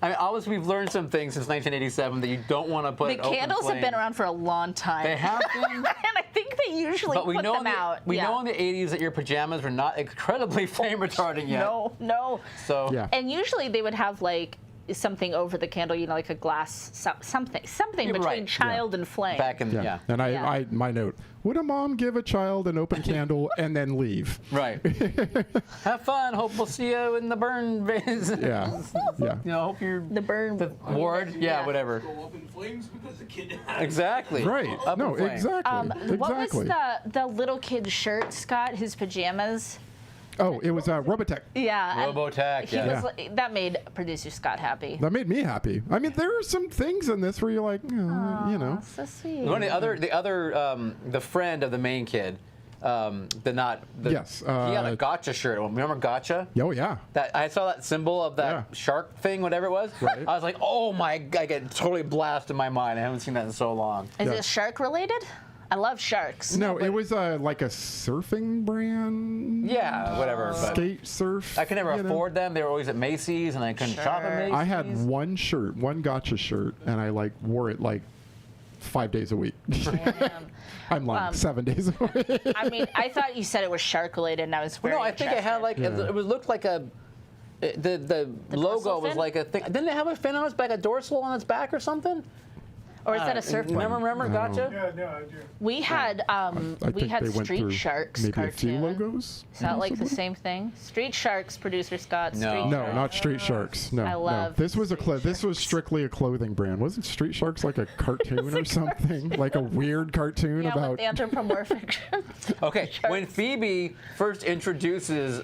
A: I mean, obviously, we've learned some things since 1987 that you don't want to put
B: The
A: open
B: candles have
A: flame.
B: been around for a long time.
A: They have been.
B: And I think they usually
A: But we
B: put
A: know,
B: them out.
A: we
B: Yeah.
A: know in the 80s that your pajamas were not incredibly flame retardant yet.
B: No.
A: So,
C: Yeah.
B: And usually they would have like something over the candle, like a glass, something
A: You're
B: between
A: right.
B: child and flame.
A: back in,
C: Yeah.
A: yeah.
C: And
B: Yeah.
C: I my note: would a mom give a child an open candle and then leave?
A: Right. Have fun. Hope we'll see you in the burn phase.
C: Yeah. Yeah.
A: You know, hope you're
B: The burn.
A: the ward. Yeah,
B: Yeah.
A: whatever.
E: Go up in flames because the kid has
A: Exactly.
C: Right.
A: Up
C: No,
A: in flame.
C: exactly.
B: What was
C: Exactly.
B: the little kid's shirt, Scott? His pajamas?
C: Oh, it was Robotech.
B: Yeah. and
A: Robotech,
B: he
A: yeah.
B: was like- that made producer Scott happy.
C: That made me happy. I mean, there are some things in this where you're like, you know.
B: Oh, so sweet.
A: One of the friend of the main kid,
C: Yes,
A: he had a gotcha shirt. Remember gotcha?
C: Oh, yeah.
A: That I saw that symbol of that
C: Yeah.
A: shark thing, whatever it was.
C: Right.
A: I was like, oh my! I get totally blasted in my mind. I haven't seen that in so long.
B: Is
C: Yeah.
B: it shark related? I love sharks.
C: No, it was like a surfing brand.
A: Yeah, whatever. But
C: Skate surf.
A: I could never
C: you know?
A: afford them. They were always at Macy's, and I couldn't shop at
B: Sure.
A: Macy's.
C: I had one shirt, one gotcha shirt, and I wore it 5 days a week. I'm lying, 7 days a week.
B: I mean, I thought you said it was shark related, and I was very
A: No, I think it had
B: interested.
A: it looked like a. The logo
B: dorsal
A: was
B: fin?
A: like a thing. Didn't it have a fin on its back, a dorsal on its back or something?
B: Or is that a surfboard?
A: Remember,
C: I don't
A: gotcha?
D: Yeah, no, I do.
B: We had
C: I
B: we
C: think
B: had
C: they went
B: Street
C: through
B: Sharks
C: maybe
B: cartoon.
C: a few logos.
B: Is that like the same thing? Street Sharks, producer Scott.
A: No.
B: Street
C: No,
B: Sharks.
C: not Street Sharks. No,
B: I love
C: no. This was
B: Street
C: this was
B: Sharks.
C: strictly a clothing brand. Wasn't Street Sharks like a cartoon or something? Like a weird cartoon
B: Yeah,
C: about
B: with anthropomorphic.
A: Okay, when Phoebe first introduces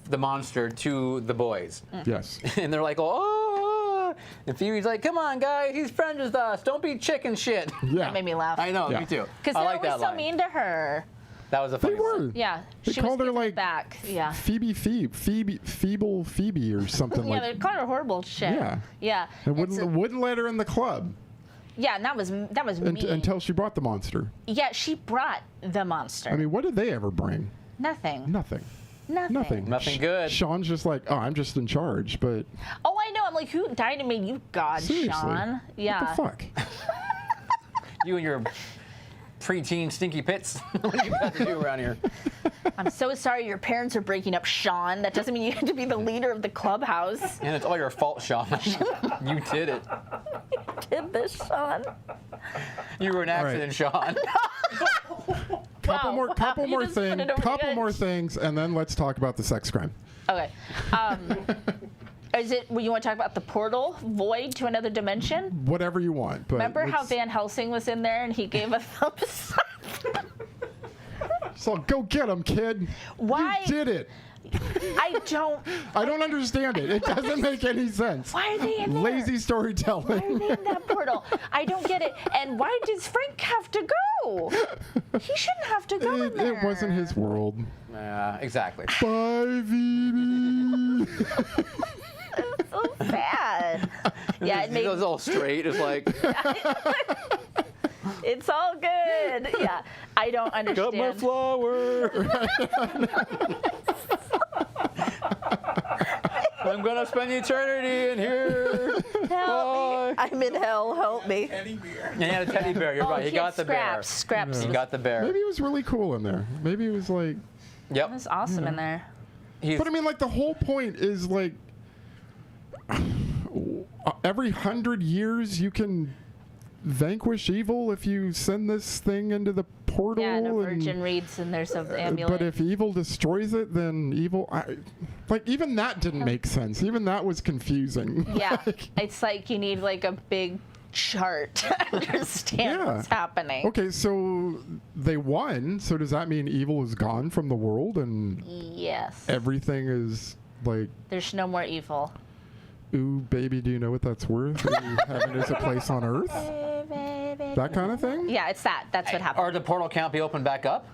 A: the monster to the boys,
C: Yes.
A: and they're like, oh, and Phoebe's like, come on, guys, he's friends with us. Don't be chicken shit.
C: Yeah.
B: That made me laugh.
A: I know,
C: Yeah.
A: me too.
B: Because
A: I
B: they
A: like
B: were
A: that
B: so
A: line.
B: mean to her.
A: That was a
C: They
A: funny
C: were.
A: line.
B: Yeah,
C: They
B: she
C: called
B: was
C: her
B: giving it
C: like
B: back. Yeah.
C: Feeble Phoebe or something
B: Yeah,
C: like.
B: they're calling her horrible shit.
C: Yeah.
B: Yeah.
C: And
B: It's
C: wouldn't let her in the club
B: yeah, and that was mean.
C: until she brought the monster.
B: Yeah, she brought the monster.
C: I mean, what did they ever bring?
B: Nothing.
C: Nothing.
B: Nothing.
C: Nothing.
A: Nothing good.
C: Sean's just like, oh, I'm just in charge, but
B: Oh, I know. I'm like, who died and made you God,
C: seriously,
B: Sean? Yeah.
C: what the fuck?
A: You and your preteen stinky pits. What do you got to do around here?
B: I'm so sorry your parents are breaking up, Sean. That doesn't mean you have to be the leader of the clubhouse.
A: And it's all your fault, Sean. You did it.
B: Did this, Sean?
A: You were an accident, Sean.
C: Couple
B: Wow.
C: more,
B: You just put it over the
C: couple
B: edge.
C: more things, and then let's talk about the sex crime.
B: Okay. Is it? You want to talk about the portal void to another dimension?
C: Whatever you want. But
B: Remember how
C: let's-
B: Van Helsing was in there and he gave a thumbs up?
C: So go get him, kid.
B: Why?
C: You did it.
B: I don't.
C: I don't understand it. It doesn't make any sense.
B: Why are they in there?
C: Lazy
B: Why are
C: storytelling.
B: they in that portal? I don't get it. And why does Frank have to go? He shouldn't have to go in
C: It,
B: there.
C: it wasn't his world.
A: Yeah, exactly.
C: Bye, Phoebe.
B: It's so sad. Yeah, it
A: He
B: made,
A: goes all straight. It's like,
B: it's all good. Yeah, I don't understand.
A: got my flower. I'm gonna spend eternity in here.
B: Help
A: Bye.
B: me. I'm in hell. Help me.
E: Teddy bear.
A: And he had a teddy bear. You're
B: Oh,
A: right. He
B: had
A: got the bear.
B: Scraps.
A: He got the bear.
C: Maybe it was really cool in there. Maybe it was like.
A: Yep.
B: It was awesome in there.
A: He's,
C: But I mean, like, the whole point is like every 100 years you can vanquish evil if you send this thing into the portal.
B: Yeah, and a virgin reads and there's an amulet.
C: But if evil destroys it, then evil... like, even that didn't make sense. Even that was confusing.
B: Yeah, it's like you need like a big chart to understand what's happening.
C: Okay, so they won. So does that mean evil is gone from the world and
B: Yes.
C: everything is like...
B: There's no more evil.
C: Ooh, baby, do you know what that's worth? Ooh, heaven is a place on earth? That kind of thing?
B: Yeah, it's that. That's what happened.
A: Or the portal can't be opened back up?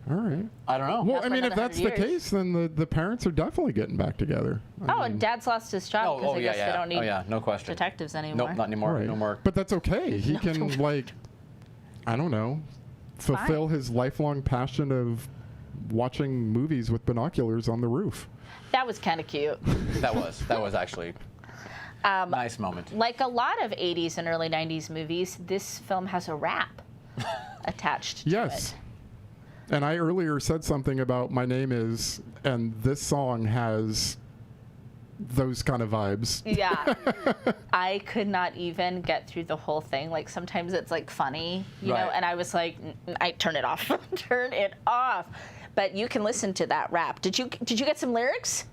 C: All right.
A: I don't know.
C: Well,
B: Not
C: I
B: for
C: mean, if
B: another
C: that's
B: 100
C: the
B: years.
C: case, then the parents are definitely getting back together. I mean,
B: And Dad's lost his job because I guess they don't need
A: no question.
B: detectives anymore.
A: Nope, not anymore.
C: right.
A: No more.
C: But that's okay. He can, like, I don't know, fulfill his lifelong passion of watching movies with binoculars on the roof.
B: That was kind of cute.
A: That was actually nice moment.
B: Like a lot of 80s and early 90s movies, this film has a rap attached to
C: Yes.
B: it.
C: And I earlier said something about My Name Is, and this song has those kind of vibes.
B: Yeah. I could not even get through the whole thing. Like sometimes it's like funny, you know,
A: Right.
B: and I was like, I turn it off. Turn it off. But you can listen to that rap. Did you get some lyrics?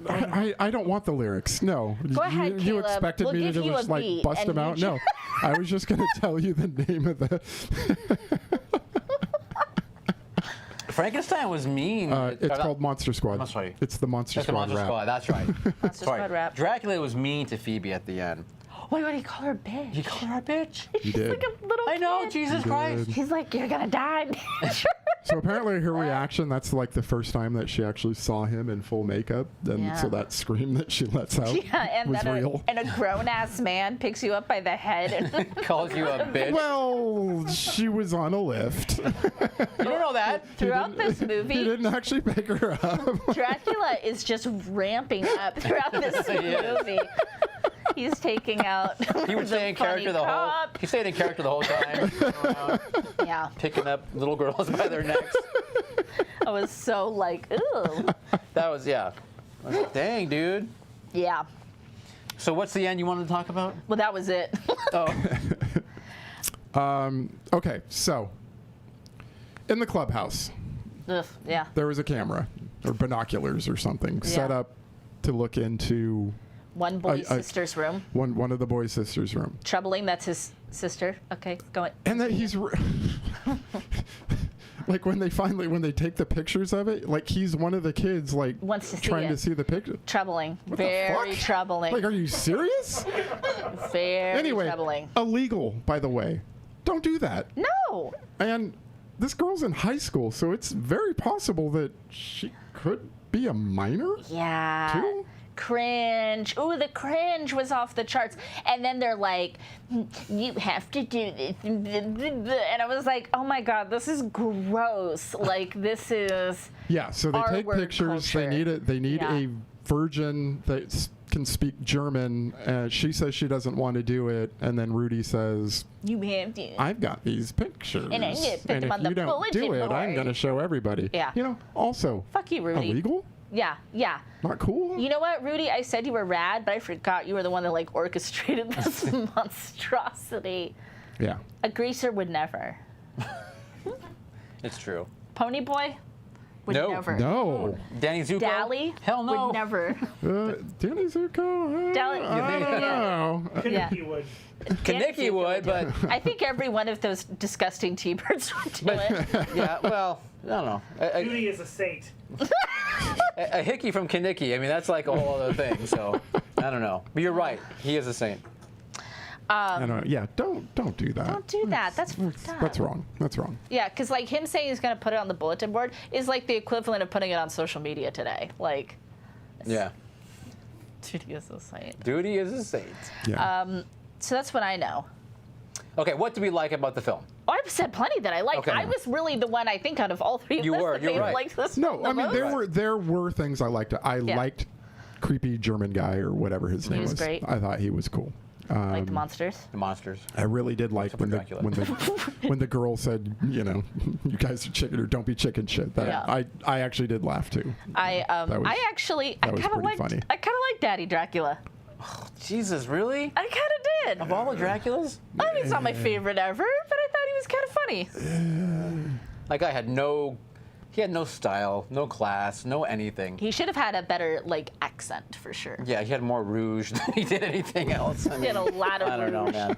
C: I don't want the lyrics. No.
B: Go ahead,
C: You
B: Caleb.
C: expected
B: We'll
C: me to
B: give you
C: just
B: a
C: like
B: beat
C: bust
B: and
C: them out?
B: you
C: No. I was just going to tell you the name of the...
A: Frankenstein was mean.
C: it's called Monster Squad.
A: I'm sorry.
C: It's the Monster
A: That's the
C: Squad
A: Monster
C: rap.
A: Squad. That's right.
B: Monster
A: Sorry.
B: Squad rap.
A: Dracula was mean to Phoebe at the end.
B: Wait, what did he call her bitch?
A: You call her a bitch?
C: He did.
B: Like a little
A: I know,
B: kid.
A: Jesus Christ.
B: He's like, you're gonna die.
C: So apparently her reaction, that's like the first time that she actually saw him in full makeup. And
B: Yeah.
C: so that scream that she lets out
B: Yeah, and
C: was
B: then
C: real.
B: a grown-ass man picks you up by the head. And
A: Calls you a bitch.
C: Well, she was on a lift.
A: You don't know that.
B: throughout this
C: He
B: movie,
C: didn't actually pick her up.
B: Dracula is just ramping up throughout this movie. He's taking out.
A: He would stay in character the whole. He stayed in character the whole time.
B: Yeah,
A: Picking up little girls by their necks.
B: I was so like, ooh.
A: That was I was like, dang, dude.
B: Yeah.
A: So what's the end you wanted to talk about?
B: Well, that was it.
A: Oh,
C: Okay, so in the clubhouse,
B: Ugh, yeah.
C: there was a camera or binoculars or something set
B: Yeah.
C: up to look into
B: One boy's
C: I-
B: sister's room.
C: one of the boys' sisters' room.
B: Troubling. That's his sister. Okay, go on.
C: And that he's like when they take the pictures of it, like he's one of the kids like
B: Wants to see
C: trying
B: it.
C: to see the picture.
B: Troubling.
C: the
B: Very
C: fuck?
B: troubling.
C: Like, are you serious?
B: Very
C: Anyway,
B: troubling.
C: illegal, by the way. Don't do that.
B: No.
C: And this girl's in high school, so it's very possible that she could be a minor.
B: Yeah.
C: Too?
B: Cringe. Ooh, the cringe was off the charts. And then they're like, you have to do this. And I was like, oh my God, this is gross. Like, this is.
C: Yeah, so they
B: Our
C: take
B: word
C: pictures.
B: culture.
C: They need
B: Yeah.
C: a virgin that can speak German. She says she doesn't want to do it, and then Rudy says,
B: You have to.
C: I've got these pictures.
B: And I'm gonna put them
C: if
B: on the
C: you don't
B: bulletin
C: do it, I'm
B: board."
C: going to show everybody.
B: Yeah.
C: You know, also,
B: Fuck you, Rudy.
C: illegal?
B: Yeah, yeah.
C: Not cool?
B: You know what, Rudy? I said you were rad, but I forgot you were the one that like orchestrated this monstrosity.
C: Yeah.
B: A greaser would never.
A: it's true.
B: Pony boy would
A: No.
B: never.
C: No.
A: Danny Zuko?
B: Dally
A: Hell no.
B: would never.
C: Danny Zuko?
B: Dally-
C: I don't know.
B: Yeah.
D: Kaneki would.
A: Kaneki would, but
B: I think every one of those disgusting T-birds would do it.
A: yeah, well, I don't know.
D: Judy is a saint.
A: A hickey from Kaneki, I mean, that's like a whole other thing, so I don't know. But you're right. He is a saint.
C: I don't know. Yeah, don't do that.
B: Don't do that. That's fucked up.
C: That's wrong. That's wrong.
B: Yeah, because like him saying he's going to put it on the bulletin board is like the equivalent of putting it on social media today. Like,
A: Yeah.
B: duty is a saint.
A: Duty is a saint.
C: Yeah.
B: So that's what I know.
A: Okay, what do we like about the film?
B: Oh, I've said plenty that I liked.
A: Okay.
B: I was really the one I think out of all three of
A: You
B: us
A: were,
B: that
A: you're
B: may have
A: right.
B: liked this
C: No,
B: film the
C: I mean
B: most.
C: there were things I liked. I liked creepy German guy or whatever his name
B: was great.
C: I thought he was cool.
B: Like the monsters.
A: The monsters.
C: I really did like
A: Except for
C: when the
A: Dracula.
C: when the girl said, you know, you guys are chicken or don't be chicken shit. That
B: Yeah.
C: I actually did laugh too.
B: I
C: was-
B: I
C: that was
B: kind of
C: pretty
B: liked
C: funny.
B: I kind of liked Daddy Dracula.
A: Jesus, really?
B: I kind of did.
A: Of all the Draculas,
B: I mean, it's not my favorite ever, but I thought he was kind of funny.
A: that guy had no style, no class, no anything.
B: He should have had a better like accent for sure.
A: Yeah, he had more rouge than he did anything else. I
B: He had a lot of
A: I don't know,
B: rouge.
A: man.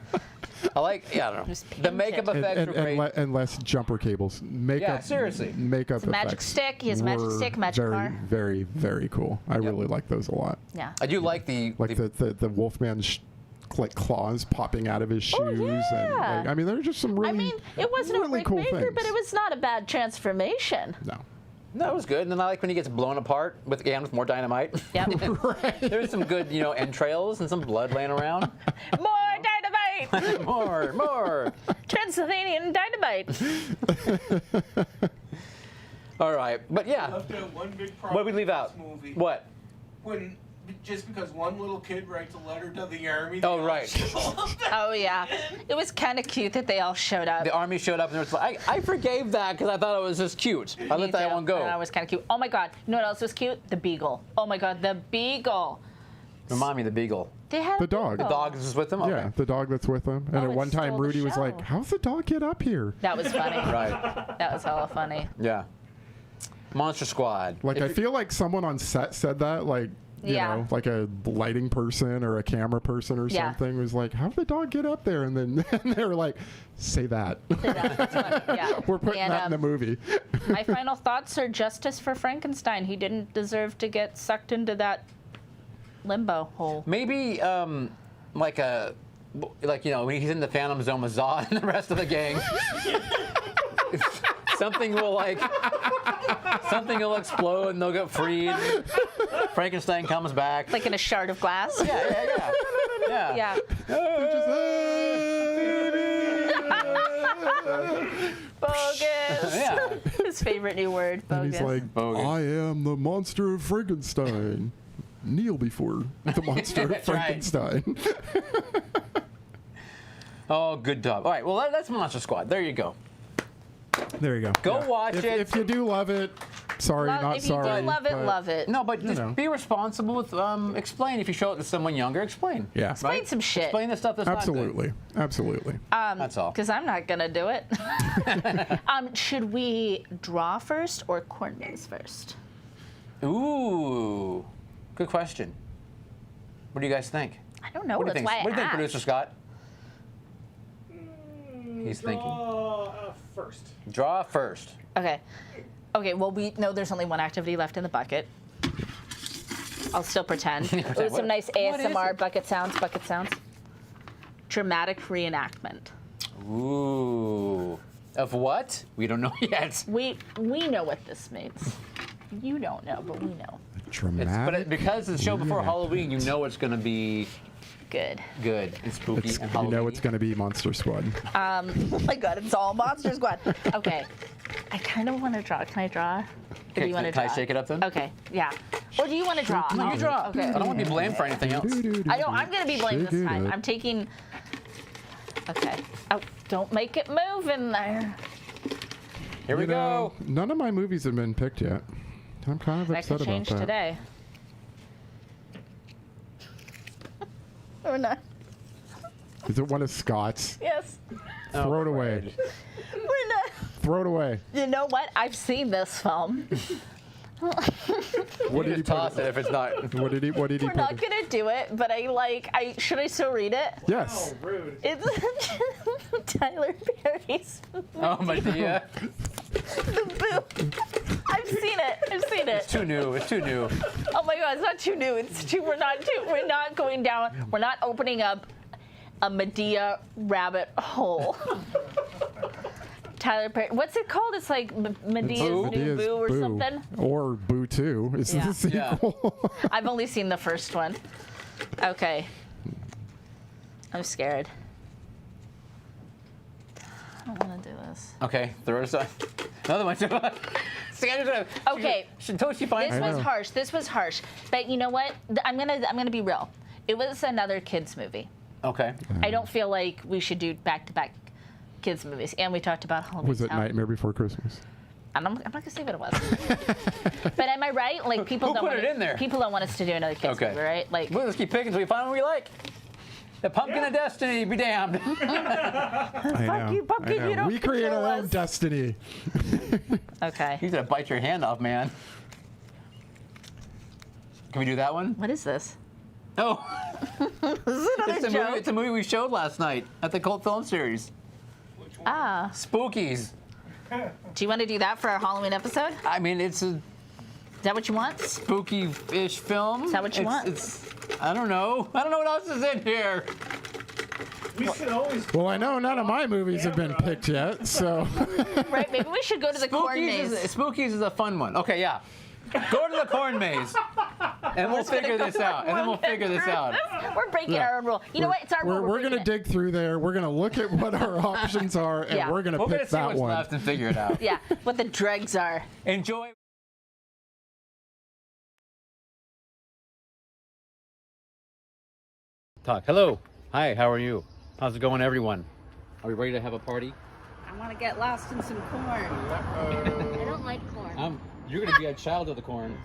A: I don't know.
B: Just
A: The makeup
B: painted.
A: effects were great.
C: and less jumper cables. Makeup.
A: Yeah, seriously.
C: Makeup
B: Magic
C: effects
B: stick. He has magic
C: were
B: stick, magic
C: very,
B: car.
C: very, very cool. I really like those a lot.
B: Yeah.
A: I do like the
C: The Wolfman's like claws popping out of his shoes.
B: Oh, yeah.
C: And like, I mean, there are just some really,
B: I mean, it wasn't
C: really
B: a break
C: cool
B: maker,
C: things.
B: but it was not a bad transformation.
C: No.
A: No, it was good. And then I like when he gets blown apart with more dynamite.
B: Yep.
A: There's some good, entrails and some blood laying around.
B: More dynamite!
A: more.
B: Transylvanian dynamite.
A: All right, but yeah.
E: Left out one big problem
A: What did we leave
E: in
A: out?
E: this movie.
A: What?
E: When just because one little kid writes a letter to the army. they
A: Oh,
E: all
A: right.
E: show up.
B: Oh, yeah. It was kind of cute that they all showed up.
A: The army showed up and there was I forgave that because I thought it was just cute. I
B: Me
A: let that
B: too.
A: one go.
B: That was kind of cute. Oh, my God. You know what else was cute? The beagle. Oh, my God. The beagle.
A: Remind me of the beagle.
B: They had
C: The
B: a
C: dog.
B: beagle.
A: The dog is with them? Okay.
C: Yeah, the dog that's with him. And
B: Oh,
C: at
B: it
C: one time,
B: stole the
C: Rudy was like,
B: show.
C: "How's the dog get up here?"
B: That was funny.
A: Right.
B: That was hella funny.
A: Yeah. Monster Squad.
C: Like, I feel like someone on set said that, like, you
B: Yeah.
C: know, like a lighting person or a camera person or
B: Yeah.
C: something was like, "How'd the dog get up there?" And then they were like, "Say that."
B: Yeah.
C: We're putting
B: And,
C: that in the movie.
B: My final thoughts are justice for Frankenstein. He didn't deserve to get sucked into that limbo hole.
A: Maybe when he's in the Phantom Zone with Zod and the rest of the gang. something will explode and they'll get freed. Frankenstein comes back.
B: Like in a shard of glass.
A: Yeah.
B: Yeah. Bogus.
A: Yeah.
B: His favorite new word,
C: And
B: bogus.
C: he's like,
A: Bogus.
C: "I am the monster of Frankenstein." Kneel before the monster of
A: That's right.
C: Frankenstein.
A: Oh, good dog. All right, well, that's Monster Squad. There you go.
C: There you go.
A: Go watch it.
C: If you do love it, sorry, not
B: if you
C: sorry.
B: do love it,
C: but-
B: love it.
A: No, but just
C: know.
A: be responsible with explain. If you show it to someone younger, explain.
C: Yeah.
B: Explain some shit.
A: Explain the stuff that's
C: Absolutely. Absolutely.
A: That's all.
B: Because I'm not gonna do it. Should we draw first or corn maze first?
A: Ooh, good question. What do you guys think?
B: I don't know.
A: What do you
B: That's
A: think?
B: why I
A: What do you think,
B: asked.
A: producer Scott? He's thinking.
D: First.
A: Draw first.
B: Okay. Okay. Well, we know there's only one activity left in the bucket. I'll still pretend. Ooh,
A: What-
B: some nice
A: what is
B: ASMR
A: it?
B: bucket sounds. Bucket sounds. Dramatic reenactment.
A: Ooh. Of what? We don't know yet.
B: We know what this means. You don't know, but we know.
C: Dramatic.
A: Because it's the show before Halloween, you know it's going to be
B: Good.
A: good and spooky
C: It's,
A: and
C: you
A: Halloween.
C: know it's going to be Monster Squad.
B: Oh my God! It's all Monster Squad. Okay. I kind of want to draw. Can I draw? Or do you want to
A: Can
B: draw?
A: I shake it up then?
B: Okay. Yeah. Or do you want to draw?
A: No, you draw.
B: Okay.
A: I don't want to be blamed for anything else.
B: I know. I'm gonna be blamed
C: Shake
B: this
C: it
B: time.
C: up.
B: I'm taking. Okay. Oh, don't make it move in there.
A: Here we
C: You know,
A: go.
C: none of my movies have been picked yet. I'm kind of
B: That
C: upset
B: could
C: about
B: change
C: that.
B: today. Or not.
C: Is it one of Scott's?
B: Yes.
C: Throw it away.
B: We're not.
C: Throw it away.
B: You know what? I've seen this film.
C: What did he
A: Just toss
C: put?
A: it if it's not.
C: What did he
B: We're
C: put?
B: not gonna do it, but should I still read it?
C: Yes.
D: Oh, rude.
B: It's Tyler Perry's
A: Oh, Medea.
B: The Boo. I've seen it. I've seen it.
A: It's too new. It's too new.
B: Oh my God, it's not too new. It's too. We're not going down. We're not opening up a Medea rabbit hole. Tyler Perry. What's it called? It's like Medea's
A: Boo?
B: New
C: Medea's
B: Boo or something.
C: Or Boo 2. Is
B: Yeah.
C: this a
A: Yeah.
C: sequel?
B: I've only seen the first one. Okay. I'm scared. I don't want to do this.
A: Okay, throw it aside. Another one.
B: Okay.
A: Until she finds
B: This
C: I
B: was
C: know.
B: harsh. This was harsh. But you know what? I'm gonna be real. It was another kids movie.
A: Okay.
B: I don't feel like we should do back-to-back kids movies. And we talked about Halloween
C: Was it
B: Town.
C: Nightmare Before Christmas?
B: I'm not gonna say what it was. But am I right? Like people
A: Who
B: don't
A: put
B: want
A: it in there?
B: People don't want us to do another kids
A: Okay.
B: movie, right? Like
A: Well, let's keep picking until we find one we like. The pumpkin of destiny, be damned.
C: I know.
B: you, pumpkin,
C: I know.
B: you don't
C: We create
B: control
C: our own
B: us.
C: destiny.
B: Okay.
A: He's gonna bite your hand off, man. Can we do that one?
B: What is this?
A: Oh,
B: Another joke.
A: it's a movie we showed last night at the Cult Film Series.
B: Ah.
A: Spookies.
B: Do you want to do that for our Halloween episode?
A: I mean, it's a
B: Is that what you want?
A: spooky-ish film.
B: Is that what you want?
A: I don't know. I don't know what else is in here.
D: We should always.
C: Well, I know none of my movies have been picked yet, so.
B: Right, maybe we should go to the corn maze.
A: Spookies is a fun one. Okay, yeah. Go to the corn maze, and we'll figure this out. And then we'll figure this out.
B: We're breaking our own rule. You know what? It's our rule.
C: We're going to dig through there. We're going to look at what our options are, and
B: Yeah.
C: we're going to
A: We're gonna
C: pick
A: see
C: that
A: what's
C: one.
A: left and figure it out.
B: Yeah, what the dregs are.
A: Enjoy. Talk. Hello. Hi. How are you? How's it going, everyone? Are we ready to have a party?
B: I want to get lost in some corn. I don't like corn.
A: You're gonna be a child of the corn.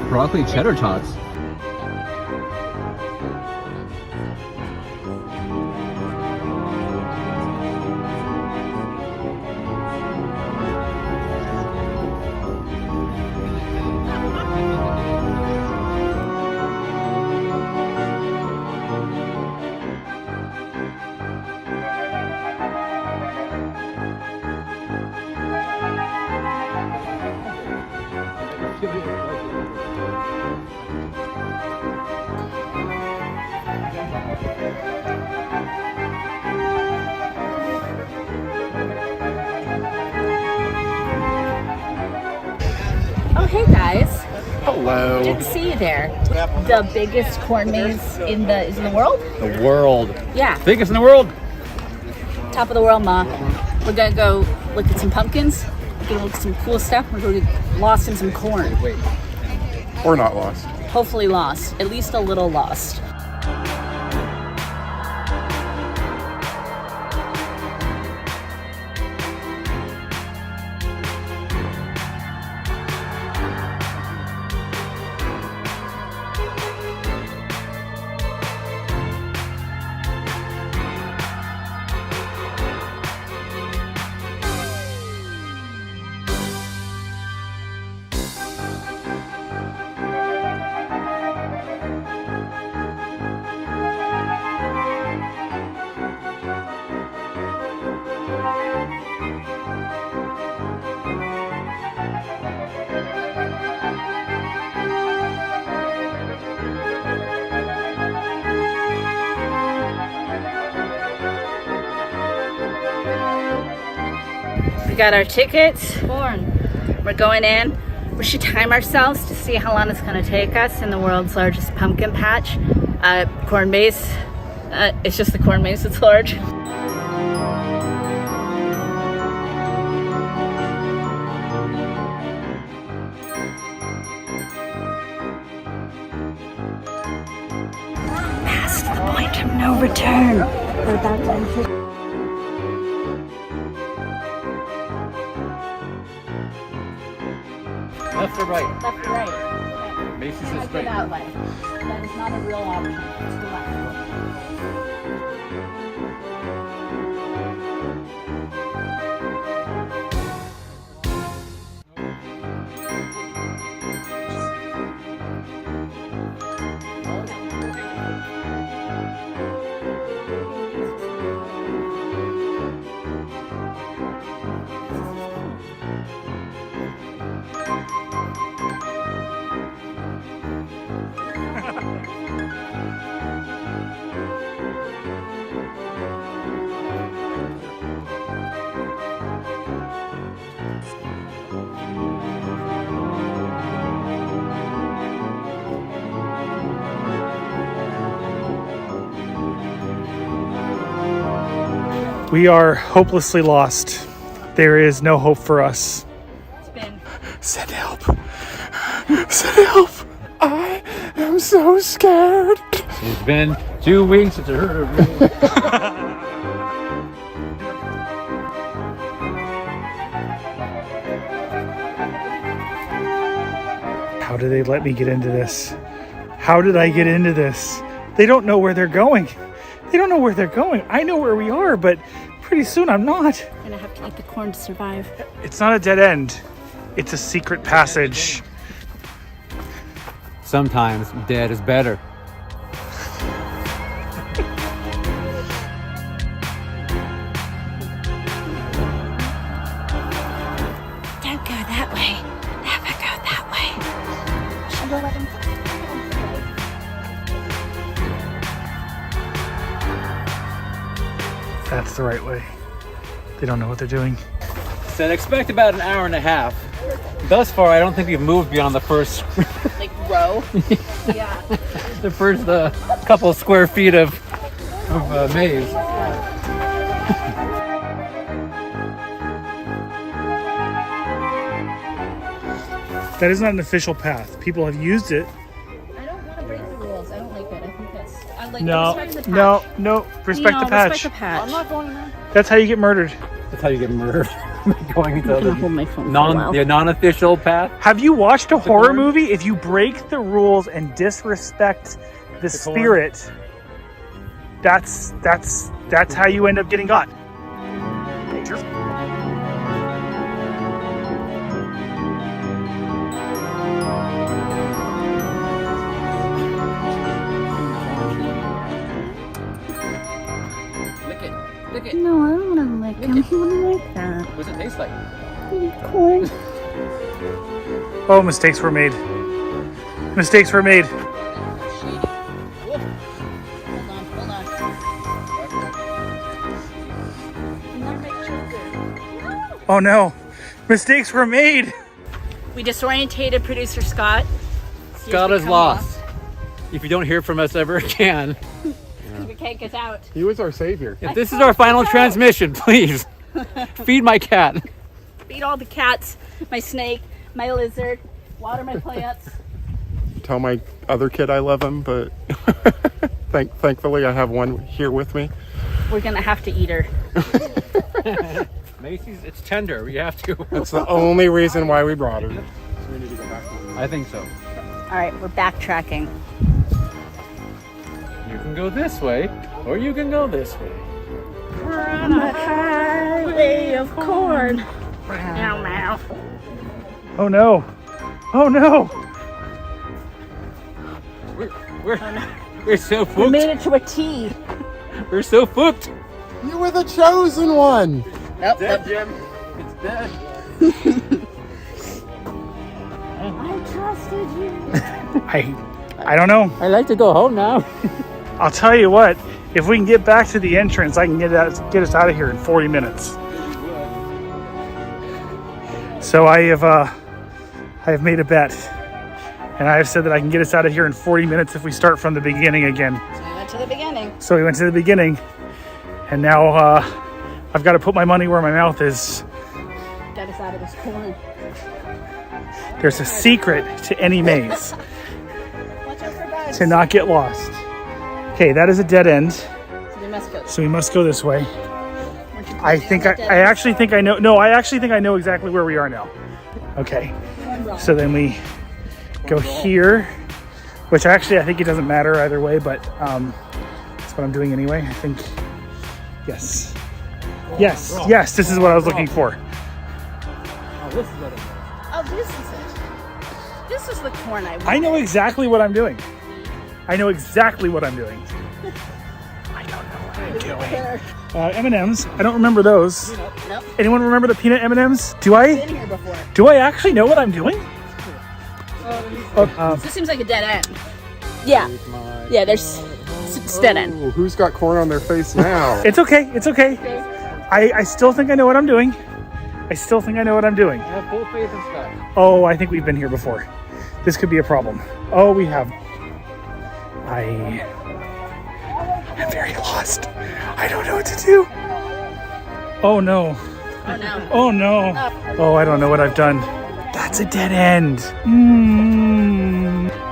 A: Broccoli cheddar tots.
B: Oh, hey guys.
C: Hello.
B: Didn't see you there. The biggest corn maze in the world?
A: The world.
B: Yeah.
A: Biggest in the world.
B: Top of the world, Ma. We're gonna go look at some pumpkins. We're gonna look at some cool stuff. We're gonna get lost in some corn.
C: Or not lost.
B: Hopefully lost. At least a little lost. We got our tickets. We're going in. We should time ourselves to see how long it's going to take us in the world's largest pumpkin patch. Corn maze. It's just the corn maze that's large. Past the point of no return. We're about to enter.
A: Left or right?
B: Left or right?
A: Macy's
B: That's
A: is
B: a
A: straight.
B: good outline. That is not a real option. It's the left.
D: We are hopelessly lost. There is no hope for us.
C: Send help. Send help. I am so scared.
A: It's been 2 weeks since I heard of me.
D: How did they let me get into this? How did I get into this? They don't know where they're going. They don't know where they're going. I know where we are, but pretty soon I'm not.
B: I'm gonna have to eat the corn to survive.
D: It's not a dead end. It's a secret passage.
A: Sometimes dead is better.
B: Don't go that way. Never go that way. Should I let him?
D: That's the right way. They don't know what they're doing.
A: Said expect about an hour and a half. Thus far, I don't think we've moved beyond the first,
B: Like row? Yeah.
A: the first couple square feet of maze.
D: That is not an official path. People have used it.
B: I don't want to break the rules. I don't like it. I think that's. I like
D: No,
B: respect the patch.
D: no. Respect the patch.
B: Respect the patch. I'm not going there.
D: That's how you get murdered.
A: That's how you get murdered. Going into
B: I'm gonna hold my phone for a while.
A: the non-official path.
D: Have you watched a horror
A: corn?
D: movie? If you break the rules and disrespect the
A: corn?
D: spirit, that's how you end up getting got.
A: Lick it. Lick it.
B: No, I don't want to lick him. He wouldn't like that.
A: What does it taste like?
B: Corn.
D: Oh, mistakes were made. Mistakes were made.
B: Hold on.
D: Oh no, mistakes were made.
B: We disorientated producer Scott.
A: Scott is lost. If you don't hear from us ever again,
B: We can't get out.
C: He was our savior.
A: if this is our final transmission, please feed my cat.
B: Feed all the cats, my snake, my lizard, water my plants.
C: Tell my other kid I love him, but thankfully I have one here with me.
B: We're gonna have to eat her.
A: Macy's, it's tender. We have to.
C: That's the only reason why we brought her.
A: I think so.
B: All right, we're backtracking.
A: You can go this way, or you can go this way.
B: We're on a highway of corn. Meow meow.
D: Oh no. Oh no.
A: We're so
B: We
A: fooked.
B: made it to a T.
A: We're so fooked.
C: You were the chosen one.
B: Nope.
A: Dead, Jim. It's dead.
B: I trusted you.
D: I don't know.
A: I like to go home now.
D: I'll tell you what. If we can get back to the entrance, I can get us out of here in 40 minutes. So I have made a bet, and I have said that I can get us out of here in 40 minutes if we start from the beginning again.
B: So we went to the beginning.
D: So we went to the beginning, and now I've got to put my money where my mouth is.
B: Get us out of this corn.
D: There's a secret to any maze
B: Watch out for bugs.
D: to not get lost. Okay, that is a dead end,
B: So we must go.
D: so we must go this way.
B: Weren't you
D: I
B: pointing
D: think
B: at the
D: I actually think I know. No, I actually think I know exactly where we are now. Okay, so then we go here, which actually I think it doesn't matter either way, but that's what I'm doing anyway. I think. Yes. Yes. This is what I was looking for.
A: Oh, this is what it is.
B: Oh, this is it. This is the corn I want.
D: I know exactly what I'm doing. I know exactly what I'm doing. I don't know what I'm doing. M&Ms. I don't remember those.
B: Nope.
D: Anyone remember the peanut M&Ms?
B: Been here before.
D: Do I actually know what I'm doing?
B: This seems like a dead end. Yeah. Yeah, there's it's dead end.
C: Ooh, who's got corn on their face now?
D: It's okay. It's okay. I still think I know what I'm doing. I still think I know what I'm doing.
A: I have full faith in Scott.
D: Oh, I think we've been here before. This could be a problem. Oh, we have. I am very lost. I don't know what to do. Oh no.
B: Oh no.
D: Oh no. Oh, I don't know what I've done. That's a dead end.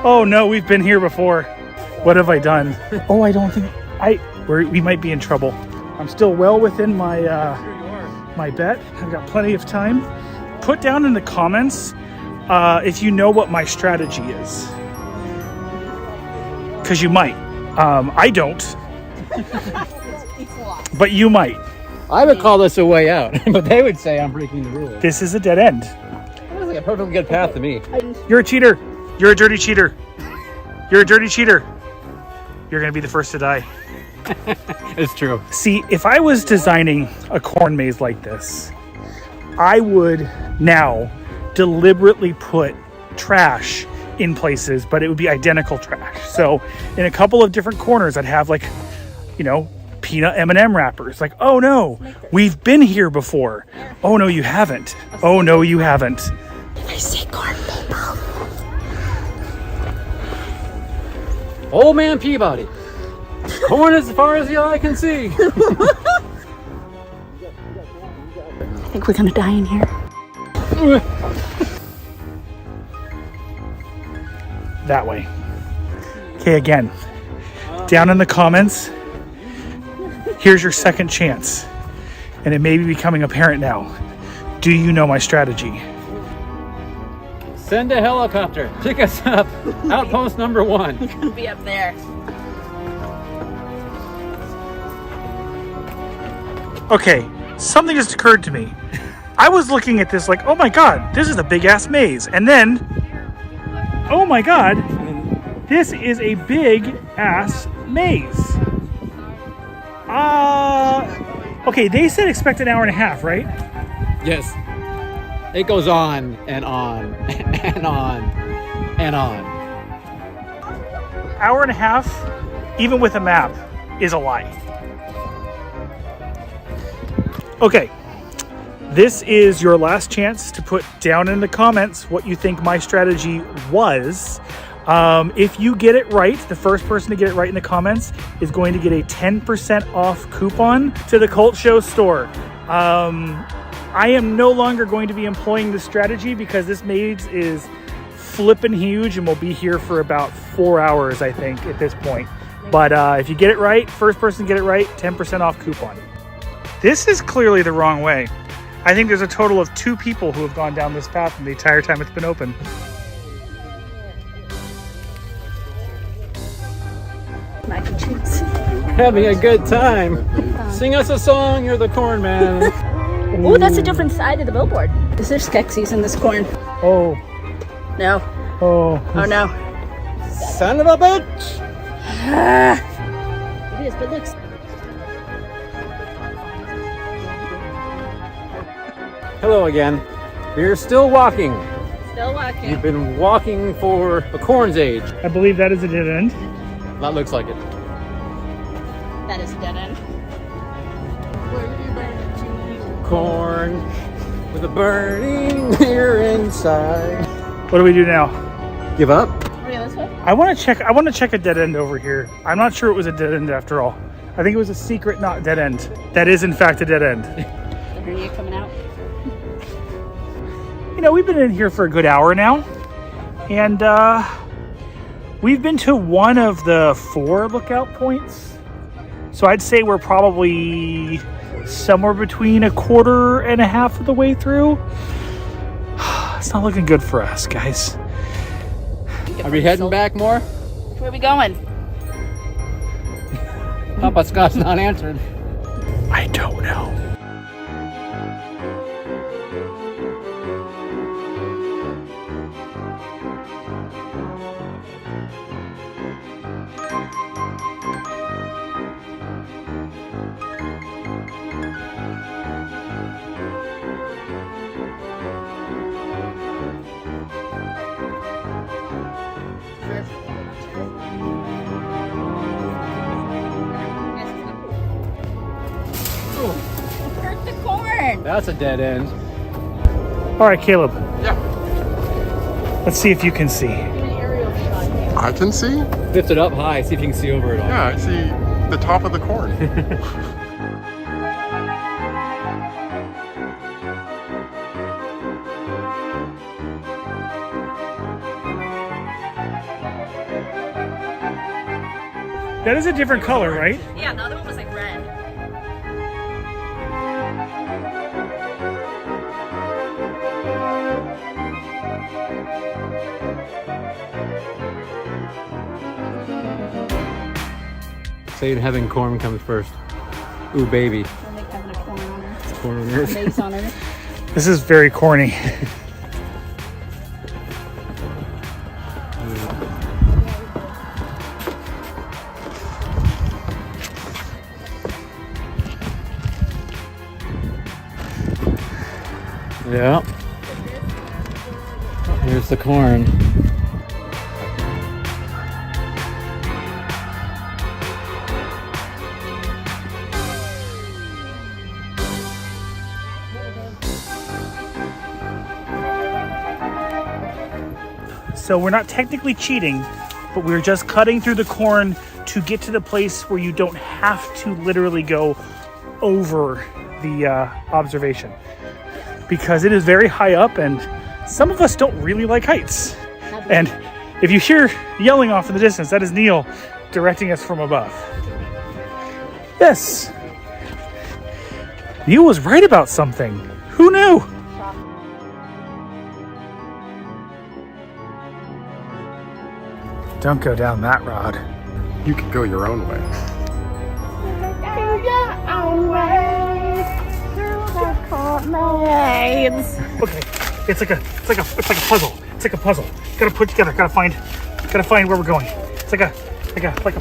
D: Oh no, we've been here before. What have I done? Oh, I don't think we might be in trouble. I'm still well within my my bet. I've got plenty of time. Put down in the comments if you know what my strategy is, because you might. I don't, but you might.
A: I would call this a way out, but they would say I'm breaking the rules.
D: This is a dead end.
A: That was like a perfectly good path to me.
D: You're a cheater. You're a dirty cheater. You're a dirty cheater. You're gonna be the first to die.
A: It's true.
D: See, if I was designing a corn maze like this, I would now deliberately put trash in places, but it would be identical trash. So in a couple of different corners, I'd have like, you know, peanut M&M wrappers. Like, oh no, we've been here before. Oh no, you haven't. Oh no, you haven't.
B: I see corn people.
A: Old man Peabody. Corn as far as the eye can see.
B: I think we're gonna die in here.
D: That way. Okay, again, down in the comments, here's your second chance. And it may be becoming apparent now. Do you know my strategy?
A: Send a helicopter. Pick us up. Outpost number 1.
B: Gonna be up there.
D: Okay, something just occurred to me. I was looking at this like, oh my god, this is a big ass maze. And then, oh my god, this is a big ass maze. Okay, they said expect an hour and a half, right?
A: Yes. It goes on and on and on and on.
D: Hour and a half, even with a map, is a lie. Okay, this is your last chance to put down in the comments what you think my strategy was. If you get it right, the first person to get it right in the comments is going to get a 10% off coupon to the Cult Show store. I am no longer going to be employing this strategy because this maze is flippin' huge and will be here for about 4 hours, I think, at this point. But if you get it right, first person to get it right, 10% off coupon. This is clearly the wrong way. I think there's a total of 2 people who have gone down this path in the entire time it's been open.
B: Mac and cheese.
A: Having a good time. Sing us a song, you're the corn man.
B: Ooh, that's a different side of the billboard. Is there Skeksis in this corn?
D: Oh,
B: No.
D: oh.
B: Oh no.
A: Son of a bitch.
B: It is, but look.
A: Hello again. We're still walking.
B: Still walking.
A: You've been walking for a corn's age.
D: I believe that is a dead end.
A: That looks like it.
B: That is a dead end.
A: Corn with a burning here inside.
D: What do we do now?
A: Give up?
B: Okay, this way?
D: I want to check a dead end over here. I'm not sure it was a dead end after all. I think it was a secret not dead end. That is in fact a dead end.
B: Are you coming out?
D: You know, we've been in here for a good hour now. And we've been to one of the 4 lookout points. So I'd say we're probably somewhere between a quarter and a half of the way through. It's not looking good for us, guys.
A: Are we heading back more?
B: Where are we going?
A: Papa Scott's not answering.
D: I don't know.
B: Hurt the corn.
A: That's a dead end.
D: All right, Caleb.
C: Yeah.
D: Let's see if you can see.
B: Do an aerial shot here.
C: I can see.
A: Lift it up high, see if you can see over it all.
C: Yeah, I see the top of the corn.
D: That is a different color, right?
B: Yeah, the other one was like red.
A: Say in heaven, corn comes first. Ooh, baby.
B: I like having a corn on her.
A: Corn on earth.
B: Base on her.
D: This is very corny.
A: Yeah. Here's the corn.
D: So we're not technically cheating, but we're just cutting through the corn to get to the place where you don't have to literally go over the observation. Because it is very high up and some of us don't really like heights. And if you hear yelling off in the distance, that is Neil directing us from above. Yes. Neil was right about something. Who knew? Don't go down that road.
C: You could go your own way.
D: Okay, it's like a puzzle. It's like a puzzle. Gotta put together. Gotta find where we're going. It's like a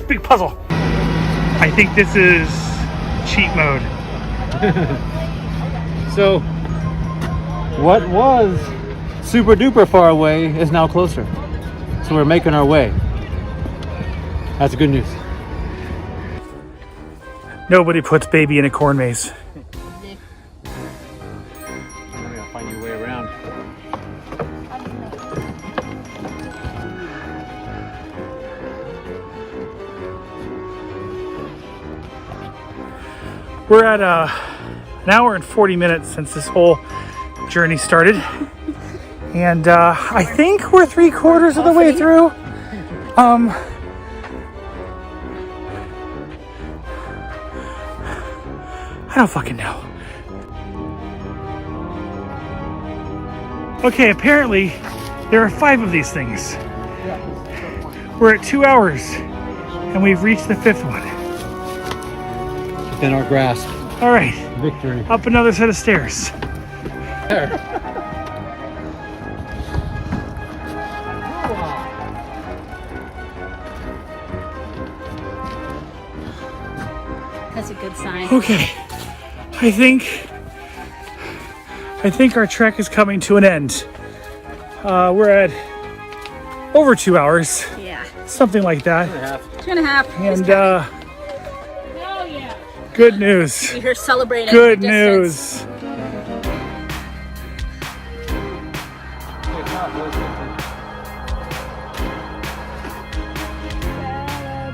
D: big puzzle. I think this is cheat mode.
A: So, what was super duper far away is now closer. So we're making our way. That's good news.
D: Nobody puts baby in a corn maze.
A: I'm gonna find your way around.
D: We're at an hour and 40 minutes since this whole journey started. And I think we're 3/4 of the way through. I don't fucking know. Okay, apparently there are 5 of these things. We're at 2 hours and we've reached the 5th one.
A: Within our grasp.
D: All right,
A: Victory.
D: up another set of stairs.
A: There.
B: That's a good sign.
D: Okay, I think our trek is coming to an end. We're at over 2 hours,
B: Yeah.
D: something like that.
B: 2.5.
D: And
B: Oh yeah.
D: good news.
B: You're celebrating.
D: Good
B: the distance.
D: news.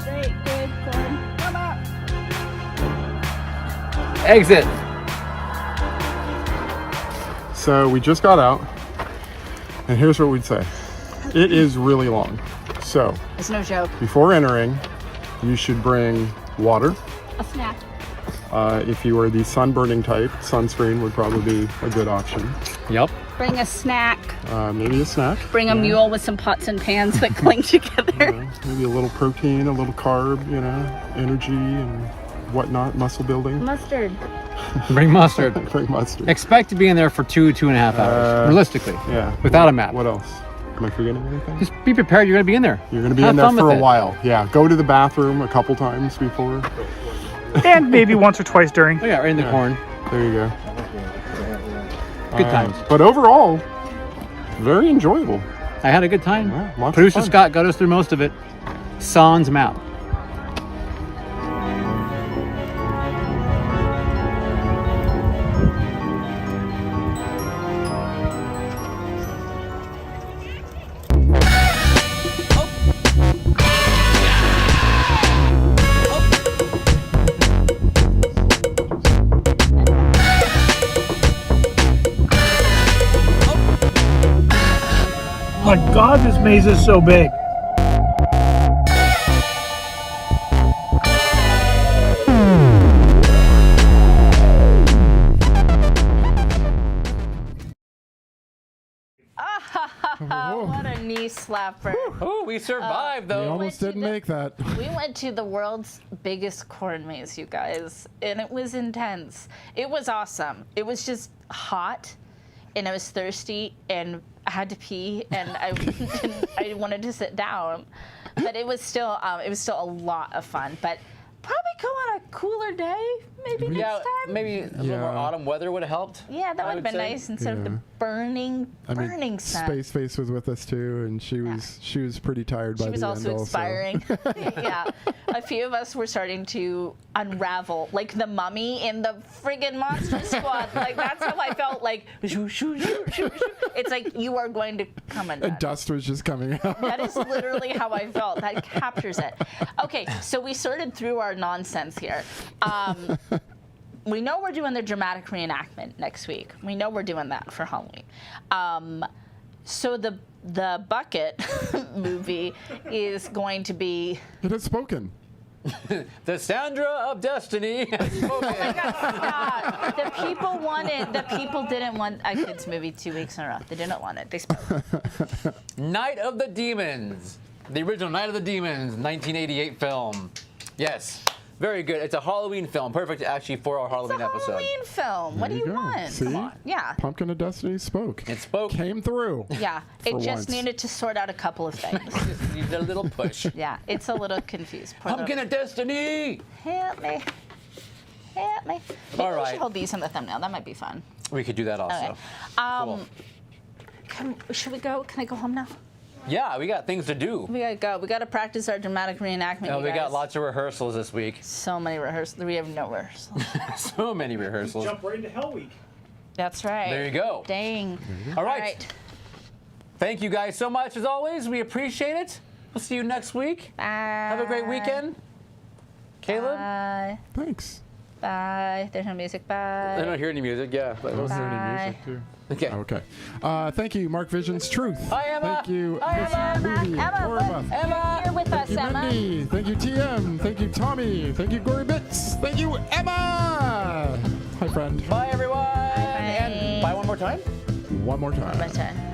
B: Celebrate good corn. Come on.
A: Exit.
C: So we just got out, and here's what we'd say. It is really long. So
B: It's no joke.
C: before entering, you should bring water.
B: A snack.
C: If you are the sunburning type, sunscreen would probably be a good option.
A: Yep.
B: Bring a snack.
C: Maybe a snack.
B: Bring a mule with some pots and pans that cling together.
C: Maybe a little protein, a little carb, energy and whatnot, muscle building.
B: Mustard.
A: Bring mustard.
C: Bring mustard.
A: Expect to be in there for 2.5 hours, realistically.
C: Yeah.
A: Without a map.
C: What else? Am I forgetting anything?
A: Just be prepared. You're gonna be in there.
C: You're going to be
A: Have
C: in there
A: fun
C: for
A: with
C: a
A: it.
C: while. Yeah. Go to the bathroom a couple times before.
D: And maybe once or twice during.
A: Oh yeah, right in the corn.
C: There you go.
A: Good times.
C: But overall, very enjoyable.
A: I had a good time.
C: Yeah, lots of
A: Producer
C: fun.
A: Scott got us through most of it. Sans map.
D: My God, this maze is so big.
B: knee slapper.
A: Oh, we survived though.
C: We almost
B: to
C: didn't
B: the-
C: make that.
B: We went to the world's biggest corn maze, you guys, and it was intense. It was awesome. It was just hot, and I was thirsty, and I had to pee, and I wanted to sit down, but it was still a lot of fun. But probably go on a cooler day, maybe
A: Yeah,
B: next time.
A: maybe a little more autumn weather would have helped.
B: Yeah, that
A: I
B: would have been
A: say.
B: nice instead of the
C: Yeah.
B: burning sun.
C: Space Face was with us too, and she was pretty tired by
B: She was
C: the
B: also
C: end.
B: expiring. Yeah, a few of us were starting to unravel, like the mummy in the friggin' Monster Squad. Like that's how I felt. Like shoo, shoo, shoo, shoo, shoo. It's like you are going to come undone.
C: And dust was just coming out.
B: That is literally how I felt. That captures it. Okay, so we sorted through our nonsense here. We know we're doing the dramatic reenactment next week. We know we're doing that for Halloween. So the Bucket movie is going to be.
C: It has spoken.
A: The Sandra of Destiny has spoken.
B: God, the people wanted. The people didn't want a kids movie 2 weeks in a row. They didn't want it. They spoke.
A: Night of the Demons. The original Night of the Demons, 1988 film. Yes. Very good. It's a Halloween film. Perfect, actually, for our
B: It's
A: Halloween
B: a
A: episode.
B: Halloween film. What do
C: There
B: you
C: go.
B: want?
C: See?
B: Come on. Yeah.
C: Pumpkin of Destiny spoke.
A: It spoke.
C: Came through.
B: Yeah. It
C: For
B: just
C: once.
B: needed to sort out a couple of things.
A: Just needed a little push.
B: Yeah. It's a little confused. Poor
A: Pumpkin of Destiny.
B: Help me. Help me. Maybe
A: All
B: we
A: right.
B: should hold these in the thumbnail. That might be fun.
A: We could do that also.
B: Okay.
A: Cool.
B: Should we go? Can I go home now?
A: Yeah, we got things to do.
B: We gotta go. We gotta practice our dramatic reenactment.
A: Oh,
B: you
A: we got
B: guys.
A: lots of rehearsals this week.
B: So many rehearsals. We have no rehearsals.
A: So many rehearsals.
D: Jump right into Hell Week.
B: That's right.
A: There you go.
B: Dang.
A: All right. Thank you guys so much as always. We appreciate it. We'll see you next week.
B: Bye.
A: Have a great weekend. Caleb?
B: Bye.
C: Thanks.
B: Bye. There's no music. Bye.
A: I don't hear any music. Yeah. But
C: Was there
B: Bye.
C: any music too?
A: Okay.
C: Okay. Thank you, Mark Vision's Truth.
A: Hi, Emma.
C: Thank you,
A: Hi,
C: Miss
A: Emma.
C: Movie,
B: Emma,
C: Laura
B: look.
C: Buff.
A: Emma.
B: You're with us,
C: Thank you,
B: Emma.
C: Mindy. Thank you, TM. Thank you, Tommy. Thank you, Gory Bits. Thank you, Emma. Hi, friend.
A: Bye, everyone.
B: Bye.
A: And bye one more time.
C: One more time.
B: Bye.